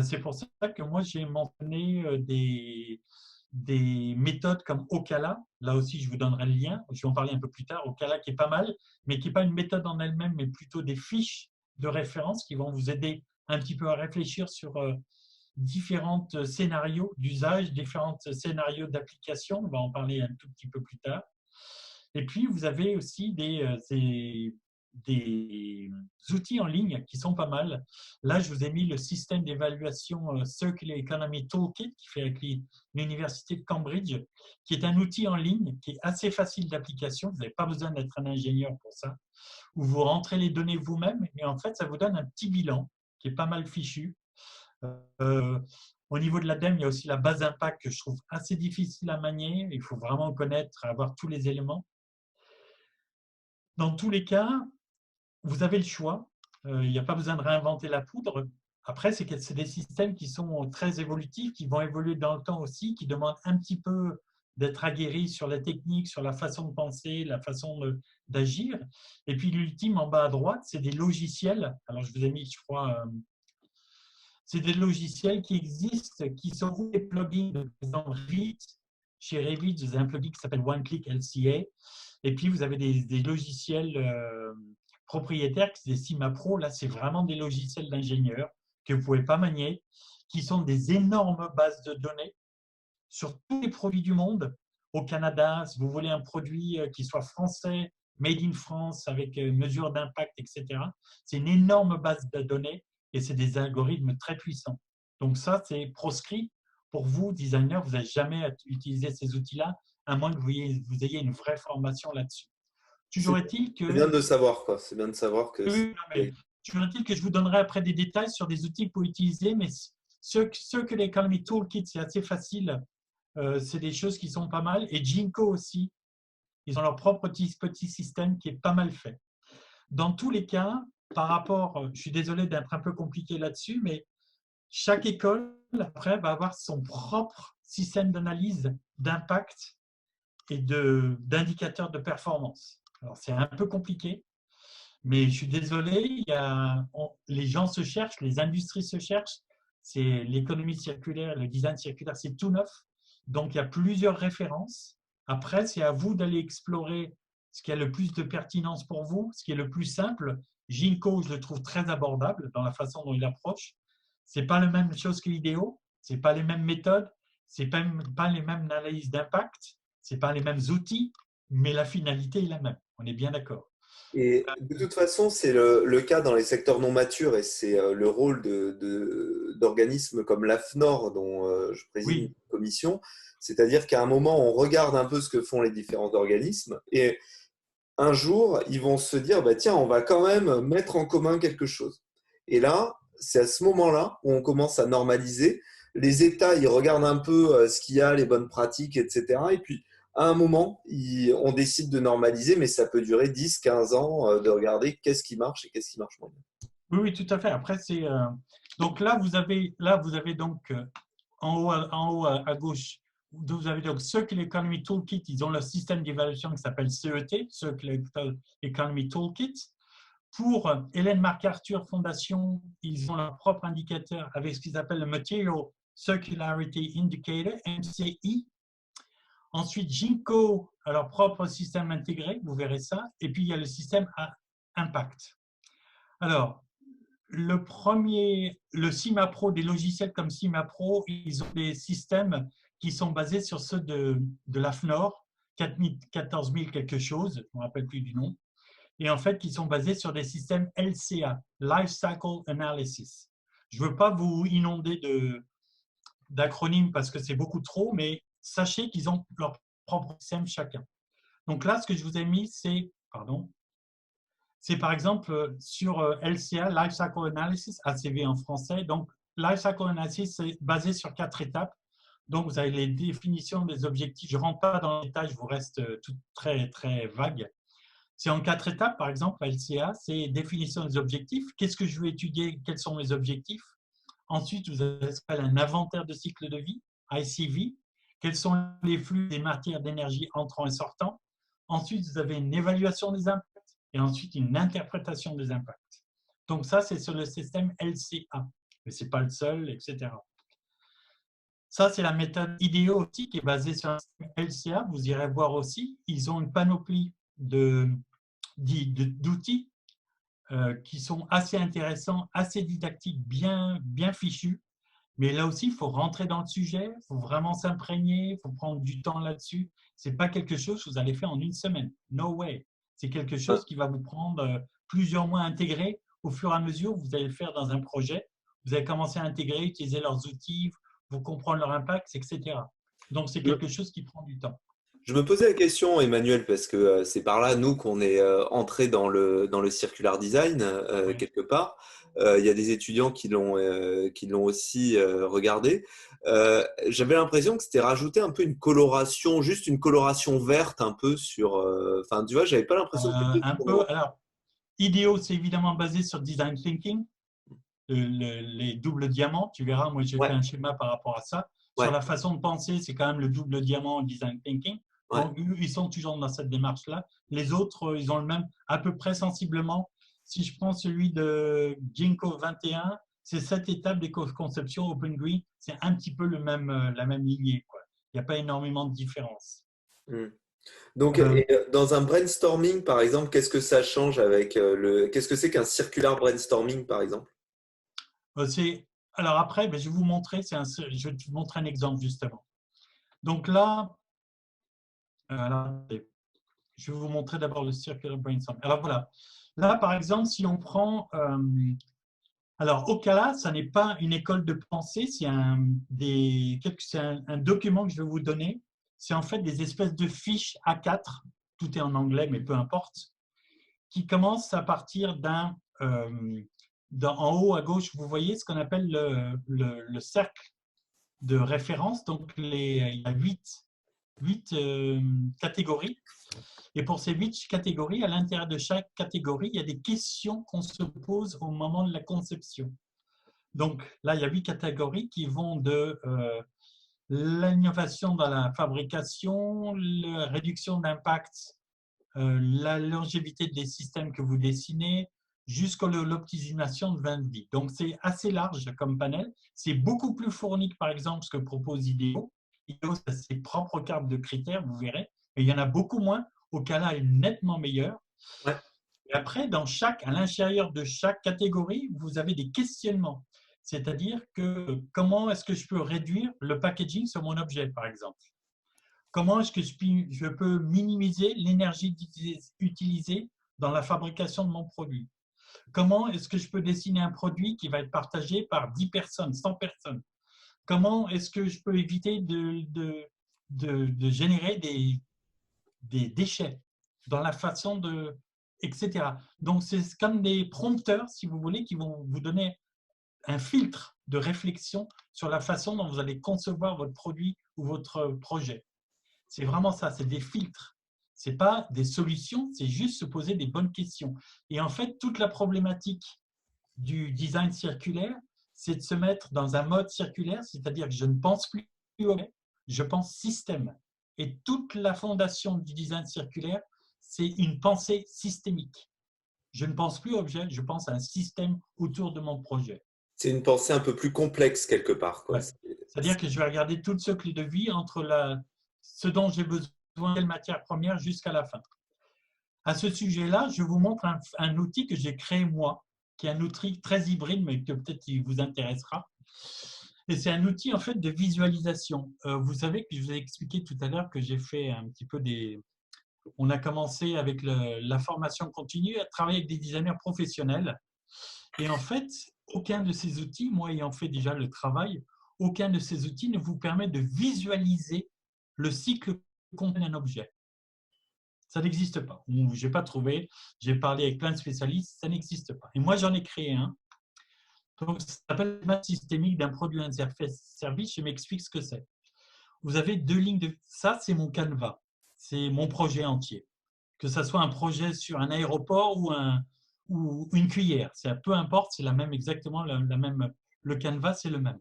C'est pour ça que moi, j'ai mentionné des méthodes comme Ocala. Là aussi, je vous donnerai le lien. Je vais en parler un peu plus tard. Ocala qui est pas mal, mais qui n'est pas une méthode en elle-même, mais plutôt des fiches de référence qui vont vous aider un petit peu à réfléchir sur différents scénarios d'usage, différents scénarios d'application. On va en parler un tout petit peu plus tard. Et puis, vous avez aussi des outils en ligne qui sont pas mal. Là, je vous ai mis le système d'évaluation Circular Economy Toolkit qui fait avec l'Université de Cambridge, qui est un outil en ligne qui est assez facile d'application. Vous n'avez pas besoin d'être un ingénieur pour ça, où vous rentrez les données vous-même et en fait, ça vous donne un petit bilan qui est pas mal fichu. Au niveau de l'ADEME, il y a aussi la base d'impact que je trouve assez difficile à manier. Il faut vraiment connaître, avoir tous les éléments. Dans tous les cas, vous avez le choix. Il n'y a pas besoin de réinventer la poudre. Après, c'est des systèmes qui sont très évolutifs, qui vont évoluer dans le temps aussi, qui demandent un petit peu d'être aguerris sur la technique, sur la façon de penser, la façon d'agir. Et puis l'ultime en bas à droite, c'est des logiciels. Alors je vous ai mis, je crois, c'est des logiciels qui existent, qui sont des plugins de Revit. Chez Revit, vous avez un plugin qui s'appelle OneClick LCA. Et puis, vous avez des logiciels propriétaires, qui sont des CIMAPRO. Là, c'est vraiment des logiciels d'ingénieurs que vous ne pouvez pas manier, qui sont des énormes bases de données sur tous les produits du monde. Au Canada, si vous voulez un produit qui soit français, made in France, avec mesure d'impact, etc., c'est une énorme base de données et c'est des algorithmes très puissants. Donc ça, c'est proscrit. Pour vous, designers, vous n'avez jamais à utiliser ces outils-là, à moins que vous ayez une vraie formation là-dessus. C'est Toujours est-il c'est bien que, de savoir, quoi. C'est bien de savoir que oui, non, mais toujours est-il que je vous donnerai après des détails sur des outils pour utiliser, mais ceux que l'Economy Toolkit, c'est assez facile. C'est des choses qui sont pas mal. Et Jinko aussi, ils ont leur propre petit système qui est pas mal fait. Dans tous les cas, par rapport, je suis désolé d'être un peu compliqué là-dessus, mais chaque école, après, va avoir son propre système d'analyse d'impact et d'indicateurs de performance. Alors, c'est un peu compliqué, mais je suis désolé, les gens se cherchent, les industries se cherchent. C'est l'économie circulaire, le design circulaire, c'est tout neuf. Donc, il y a plusieurs références. Après, c'est à vous d'aller explorer ce qui a le plus de pertinence pour vous, ce qui est le plus simple. Ginkgo, je le trouve très abordable dans la façon dont il approche. Ce n'est pas la même chose que l'idéo, ce n'est pas les mêmes méthodes, ce n'est pas les mêmes analyses d'impact, ce n'est pas les mêmes outils, mais la finalité est la même. On est bien d'accord. Et de toute façon, c'est le cas dans les secteurs non matures et c'est le rôle d'organismes comme l'AFNOR, dont je préside une Oui, commission. C'est-à-dire qu'à un moment, on regarde un peu ce que font les différents organismes et un jour, ils vont se dire, bah, tiens, on va quand même mettre en commun quelque chose. Et là, c'est à ce moment-là où on commence à normaliser. Les États, ils regardent un peu ce qu'il y a, les bonnes pratiques, etc. Et puis, à un moment, on décide de normaliser, mais ça peut durer 10, 15 ans de regarder qu'est-ce qui marche et qu'est-ce qui marche moins bien. oui, oui, tout à fait. Après, donc vous avez donc en haut à gauche, vous avez donc Circular Economy Toolkit. Ils ont leur système d'évaluation qui s'appelle CET, Circular Economy Toolkit. Pour Hélène MacArthur Foundation, ils ont leur propre indicateur avec ce qu'ils appellent le Material Circularity Indicator, MCI. Ensuite, Ginkgo a leur propre système intégré, vous verrez ça. Et puis, il y a le système Impact. Alors, le CIMAPRO, des logiciels comme CIMAPRO, ils ont des systèmes qui sont basés sur ceux de l'AFNOR, 14 000 quelque chose, je ne me rappelle plus du nom, et en fait, qui sont basés sur des systèmes LCA, Life Cycle Analysis. Je ne veux pas vous inonder d'acronymes parce que c'est beaucoup trop, mais sachez qu'ils ont leur propre système chacun. Donc là, ce que je vous ai mis, c'est par exemple sur LCA, Life Cycle Analysis, ACV en français. Donc, Life Cycle Analysis, c'est basé sur 4 étapes. Donc, vous avez les définitions des objectifs. Je ne rentre pas dans les détails, je vous reste tout très, très vague. C'est en 4 étapes, par exemple, LCA, c'est définition des objectifs. Qu'est-ce que je veux étudier? Quels sont mes objectifs? Ensuite, vous avez ce qu'on appelle un inventaire de cycle de vie, ICV. Quels sont les flux des matières d'énergie entrant et sortant? Ensuite, vous avez une évaluation des impacts et ensuite une interprétation des impacts. Donc ça, c'est sur le système LCA, mais ce n'est pas le seul, etc. Ça, c'est la méthode IDEO aussi qui est basée sur un système LCA. Vous irez voir aussi, ils ont une panoplie d'outils qui sont assez intéressants, assez didactiques, bien fichus. Mais là aussi, il faut rentrer dans le sujet, il faut vraiment s'imprégner, il faut prendre du temps là-dessus. Ce n'est pas quelque chose que vous allez faire en une semaine. No way. C'est quelque chose qui va vous prendre plusieurs mois à intégrer au fur et à mesure que vous allez le faire dans un projet. Vous allez commencer à intégrer, utiliser leurs outils, vous comprendre leur impact, etc. Donc, c'est quelque chose qui prend du temps. Je me posais la question, Emmanuel, parce que c'est par là, nous, qu'on est entré dans le circular design, Oui. quelque part. Il y a des étudiants qui l'ont aussi regardé. J'avais l'impression que c'était rajouter un peu une coloration, juste une coloration verte un peu sur. Enfin, tu vois, j'avais pas l'impression que c'était Un peu. trop. Alors, IDEO, c'est évidemment basé sur Design Thinking, les doubles diamants. Tu verras, moi, j'ai fait un schéma par rapport à ça. Sur la façon de penser, c'est quand même le double diamant Design Thinking. Donc, ils sont toujours dans cette démarche-là. Les autres, ils ont le même, à peu près sensiblement. Si je prends celui de Ginkgo 21, c'est 7 étapes d'éco-conception Open Green. C'est un petit peu la même lignée, quoi. Il n'y a pas énormément de différence. Donc, dans un brainstorming, par exemple, qu'est-ce que ça change avec qu'est-ce que c'est qu'un circular brainstorming, par exemple? Alors après, je vais vous montrer, je vais te montrer un exemple justement. Donc là, je vais vous montrer d'abord le circular brainstorming. Alors voilà, là par exemple, si on prend, alors Ocala, ça n'est pas une école de pensée, c'est un document que je vais vous donner. C'est en fait des espèces de fiches A4, tout est en anglais, mais peu importe, qui commencent à partir en haut à gauche, vous voyez ce qu'on appelle le cercle de référence. Donc, il y a 8 catégories. Et pour ces 8 catégories, à l'intérieur de chaque catégorie, il y a des questions qu'on se pose au moment de la conception. Donc, là, il y a 8 catégories qui vont de l'innovation dans la fabrication, la réduction d'impact, la longévité des systèmes que vous dessinez, jusqu'à l'optimisation de 20 vie. Donc, c'est assez large comme panel. C'est beaucoup plus fourni que, par exemple, ce que propose IDEO. IDEO, c'est ses propres cartes de critères, vous verrez. Et il y en a beaucoup moins. Ocala est nettement meilleur. Et après, à l'intérieur de chaque catégorie, vous avez des questionnements. C'est-à-dire que comment est-ce que je peux réduire le packaging sur mon objet, par exemple? Comment est-ce que je peux minimiser l'énergie utilisée dans la fabrication de mon produit? Comment est-ce que je peux dessiner un produit qui va être partagé par 10 personnes, 100 personnes? Comment est-ce que je peux éviter de générer des déchets dans la façon de… etc. Donc, c'est comme des prompteurs, si vous voulez, qui vont vous donner un filtre de réflexion sur la façon dont vous allez concevoir votre produit ou votre projet. C'est vraiment ça, c'est des filtres. Ce n'est pas des solutions, c'est juste se poser des bonnes questions. Et en fait, toute la problématique du design circulaire, c'est de se mettre dans un mode circulaire, c'est-à-dire que je ne pense plus objet, je pense système. Et toute la fondation du design circulaire, c'est une pensée systémique. Je ne pense plus objet, je pense à un système autour de mon projet. C'est une pensée un peu plus complexe quelque part, quoi. C'est-à-dire que je vais regarder tout ce cycle de vie entre ce dont j'ai besoin de matière première jusqu'à la fin. À ce sujet-là, je vous montre un outil que j'ai créé moi, qui est un outil très hybride, mais que peut-être il vous intéressera. Et c'est un outil en fait de visualisation. Vous savez que je vous ai expliqué tout à l'heure que j'ai fait un petit peu on a commencé avec la formation continue à travailler avec des designers professionnels. Et en fait, aucun de ces outils, moi ayant fait déjà le travail, aucun de ces outils ne vous permet de visualiser le cycle complet d'un objet. Ça n'existe pas. Je n'ai pas trouvé. J'ai parlé avec plein de spécialistes, ça n'existe pas. Et moi, j'en ai créé un. Donc, ça s'appelle le map systémique d'un produit interface service. Je m'explique ce que c'est. Vous avez 2 lignes de… Ça, c'est mon canevas. C'est mon projet entier. Que ce soit un projet sur un aéroport ou une cuillère. Peu importe, c'est exactement la même. Le canevas, c'est le même.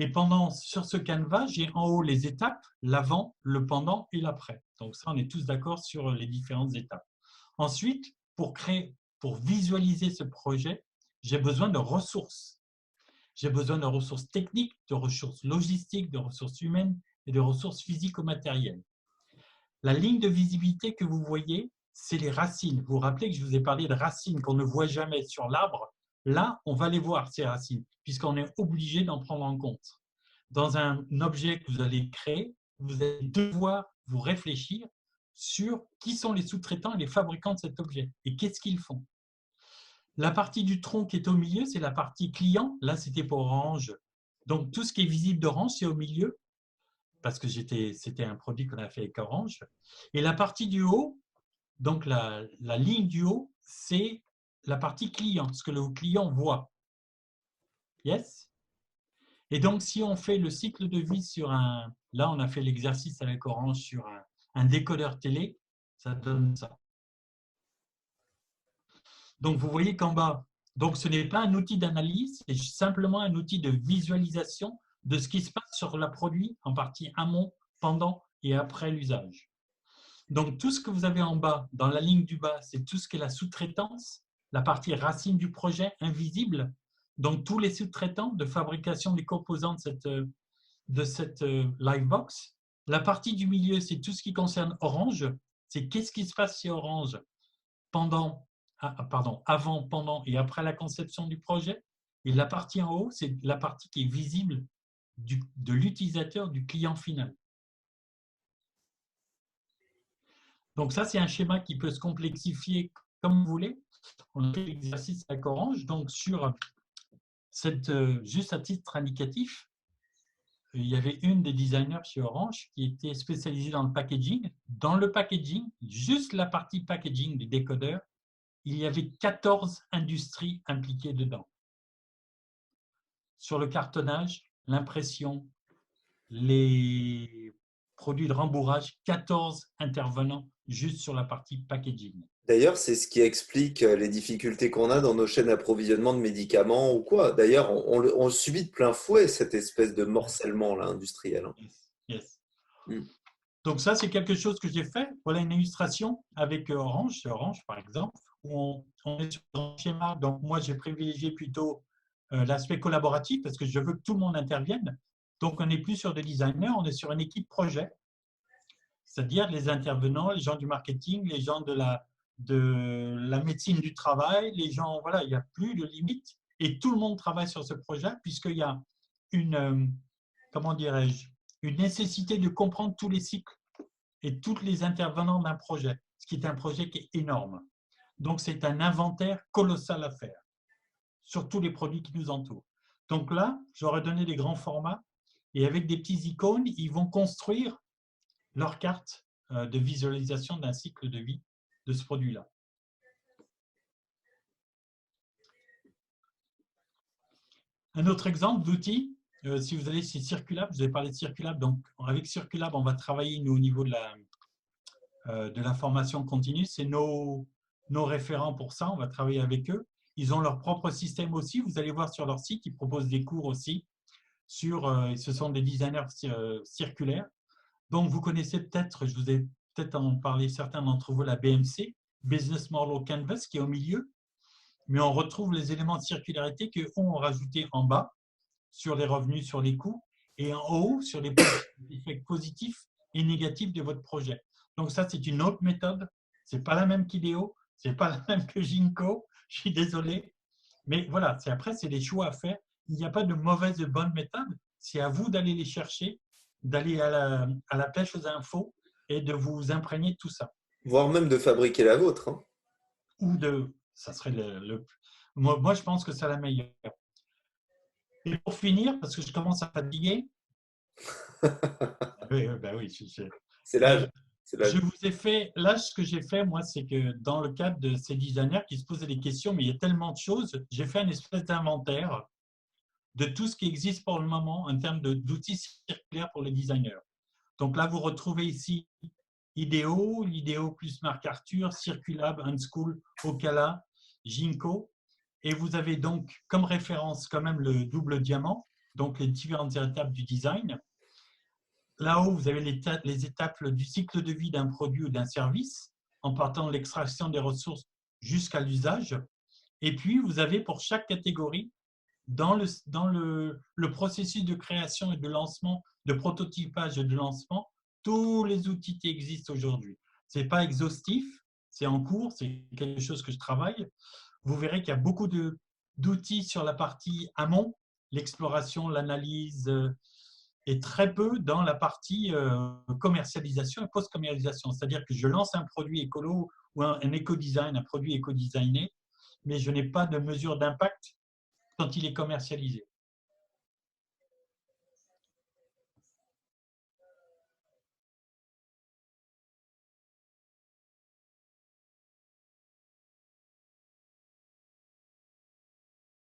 Et sur ce canevas, j'ai en haut les étapes, l'avant, le pendant et l'après. Donc ça, on est tous d'accord sur les différentes étapes. Ensuite, pour visualiser ce projet, j'ai besoin de ressources. J'ai besoin de ressources techniques, de ressources logistiques, de ressources humaines et de ressources physico-matérielles. La ligne de visibilité que vous voyez, c'est les racines. Vous vous rappelez que je vous ai parlé de racines qu'on ne voit jamais sur l'arbre. Là, on va les voir, ces racines, puisqu'on est obligé d'en prendre en compte. Dans un objet que vous allez créer, vous allez devoir vous réfléchir sur qui sont les sous-traitants et les fabricants de cet objet et qu'est-ce qu'ils font. La partie du tronc qui est au milieu, c'est la partie client. Là, c'était pour Orange. Donc, tout ce qui est visible d'Orange, c'est au milieu, parce que c'était un produit qu'on a fait avec Orange. Et la partie du haut, donc la ligne du haut, c'est la partie client, ce que le client voit. Yes? Et donc, si on fait le cycle de vie sur un… Là, on a fait l'exercice avec Orange sur un décodeur télé, ça donne ça. Donc, vous voyez qu'en bas, donc ce n'est pas un outil d'analyse, c'est simplement un outil de visualisation de ce qui se passe sur le produit en partie amont, pendant et après l'usage. Donc, tout ce que vous avez en bas, dans la ligne du bas, c'est tout ce qui est la sous-traitance, la partie racine du projet invisible. Donc, tous les sous-traitants de fabrication des composants de cette Livebox. La partie du milieu, c'est tout ce qui concerne Orange. C'est qu'est-ce qui se passe chez Orange avant, pendant et après la conception du projet. Et la partie en haut, c'est la partie qui est visible de l'utilisateur, du client final. Donc ça, c'est un schéma qui peut se complexifier comme vous voulez. On a fait l'exercice avec Orange. Donc sur juste à titre indicatif, il y avait une des designers chez Orange qui était spécialisée dans le packaging. Dans le packaging, juste la partie packaging des décodeurs, il y avait 14 industries impliquées dedans. Sur le cartonnage, l'impression, les produits de rembourrage, 14 intervenants juste sur la partie packaging. D'ailleurs, c'est ce qui explique les difficultés qu'on a dans nos chaînes d'approvisionnement de médicaments ou quoi. D'ailleurs, on subit de plein fouet cette espèce de morcellement là, industriel. Yes. Mm. Donc ça, c'est quelque chose que j'ai fait. Voilà une illustration avec Orange, c'est Orange par exemple, où on est sur un schéma. Donc moi, j'ai privilégié plutôt l'aspect collaboratif parce que je veux que tout le monde intervienne. Donc on n'est plus sur des designers, on est sur une équipe projet. C'est-à-dire les intervenants, les gens du marketing, les gens de la médecine du travail, les gens, voilà, il n'y a plus de limite et tout le monde travaille sur ce projet puisqu'il y a comment dirais-je, une nécessité de comprendre tous les cycles et tous les intervenants d'un projet, ce qui est un projet qui est énorme. Donc, c'est un inventaire colossal à faire sur tous les produits qui nous entourent. Donc là, j'aurais donné des grands formats et avec des petits icônes, ils vont construire leur carte de visualisation d'un cycle de vie de ce produit-là. Un autre exemple d'outil, si vous allez chez Circulab, je vais parler de Circulab. Donc, avec Circulab, on va travailler nous, au niveau de la formation continue. C'est nos référents pour ça. On va travailler avec eux. Ils ont leur propre système aussi. Vous allez voir sur leur site, ils proposent des cours aussi. Ce sont des designers circulaires. Donc, vous connaissez peut-être, je vous ai peut-être en parlé certains d'entre vous, la BMC, Business Model Canvas, qui est au milieu. Mais on retrouve les éléments de circularité qu'eux ont rajoutés en bas sur les revenus, sur les coûts, et en haut sur les effets positifs et négatifs de votre projet. Donc ça, c'est une autre méthode. Ce n'est pas la même qu'Ideo, ce n'est pas la même que Ginkgo, je suis désolé. Mais voilà, après, c'est des choix à faire. Il n'y a pas de mauvaise et bonne méthode. C'est à vous d'aller les chercher, d'aller à la pêche aux infos et de vous imprégner de tout ça. Voire même de fabriquer la vôtre. Hein. Ou ça serait moi, je pense que c'est la meilleure. Et pour finir, parce que je commence à fatiguer. Oui, c'est l'âge. Je vous ai fait, là, ce que j'ai fait, moi, c'est que dans le cadre de ces designers qui se posaient des questions, mais il y a tellement de choses, j'ai fait une espèce d'inventaire de tout ce qui existe pour le moment en termes d'outils circulaires pour les designers. Donc là, vous retrouvez ici Ideo, l'Ideo plus MacArthur, Circulab, Unschool, Ocala, Ginkgo. Et vous avez donc comme référence quand même le double diamant, donc les différentes étapes du design. Là-haut, vous avez les étapes du cycle de vie d'un produit ou d'un service, en partant de l'extraction des ressources jusqu'à l'usage. Et puis, vous avez pour chaque catégorie, dans le processus de création et de lancement, de prototypage et de lancement, tous les outils qui existent aujourd'hui. Ce n'est pas exhaustif, c'est en cours, c'est quelque chose que je travaille. Vous verrez qu'il y a beaucoup d'outils sur la partie amont, l'exploration, l'analyse, et très peu dans la partie commercialisation et post-commercialisation. C'est-à-dire que je lance un produit écolo ou un éco-design, un produit éco-designé, mais je n'ai pas de mesure d'impact quand il est commercialisé.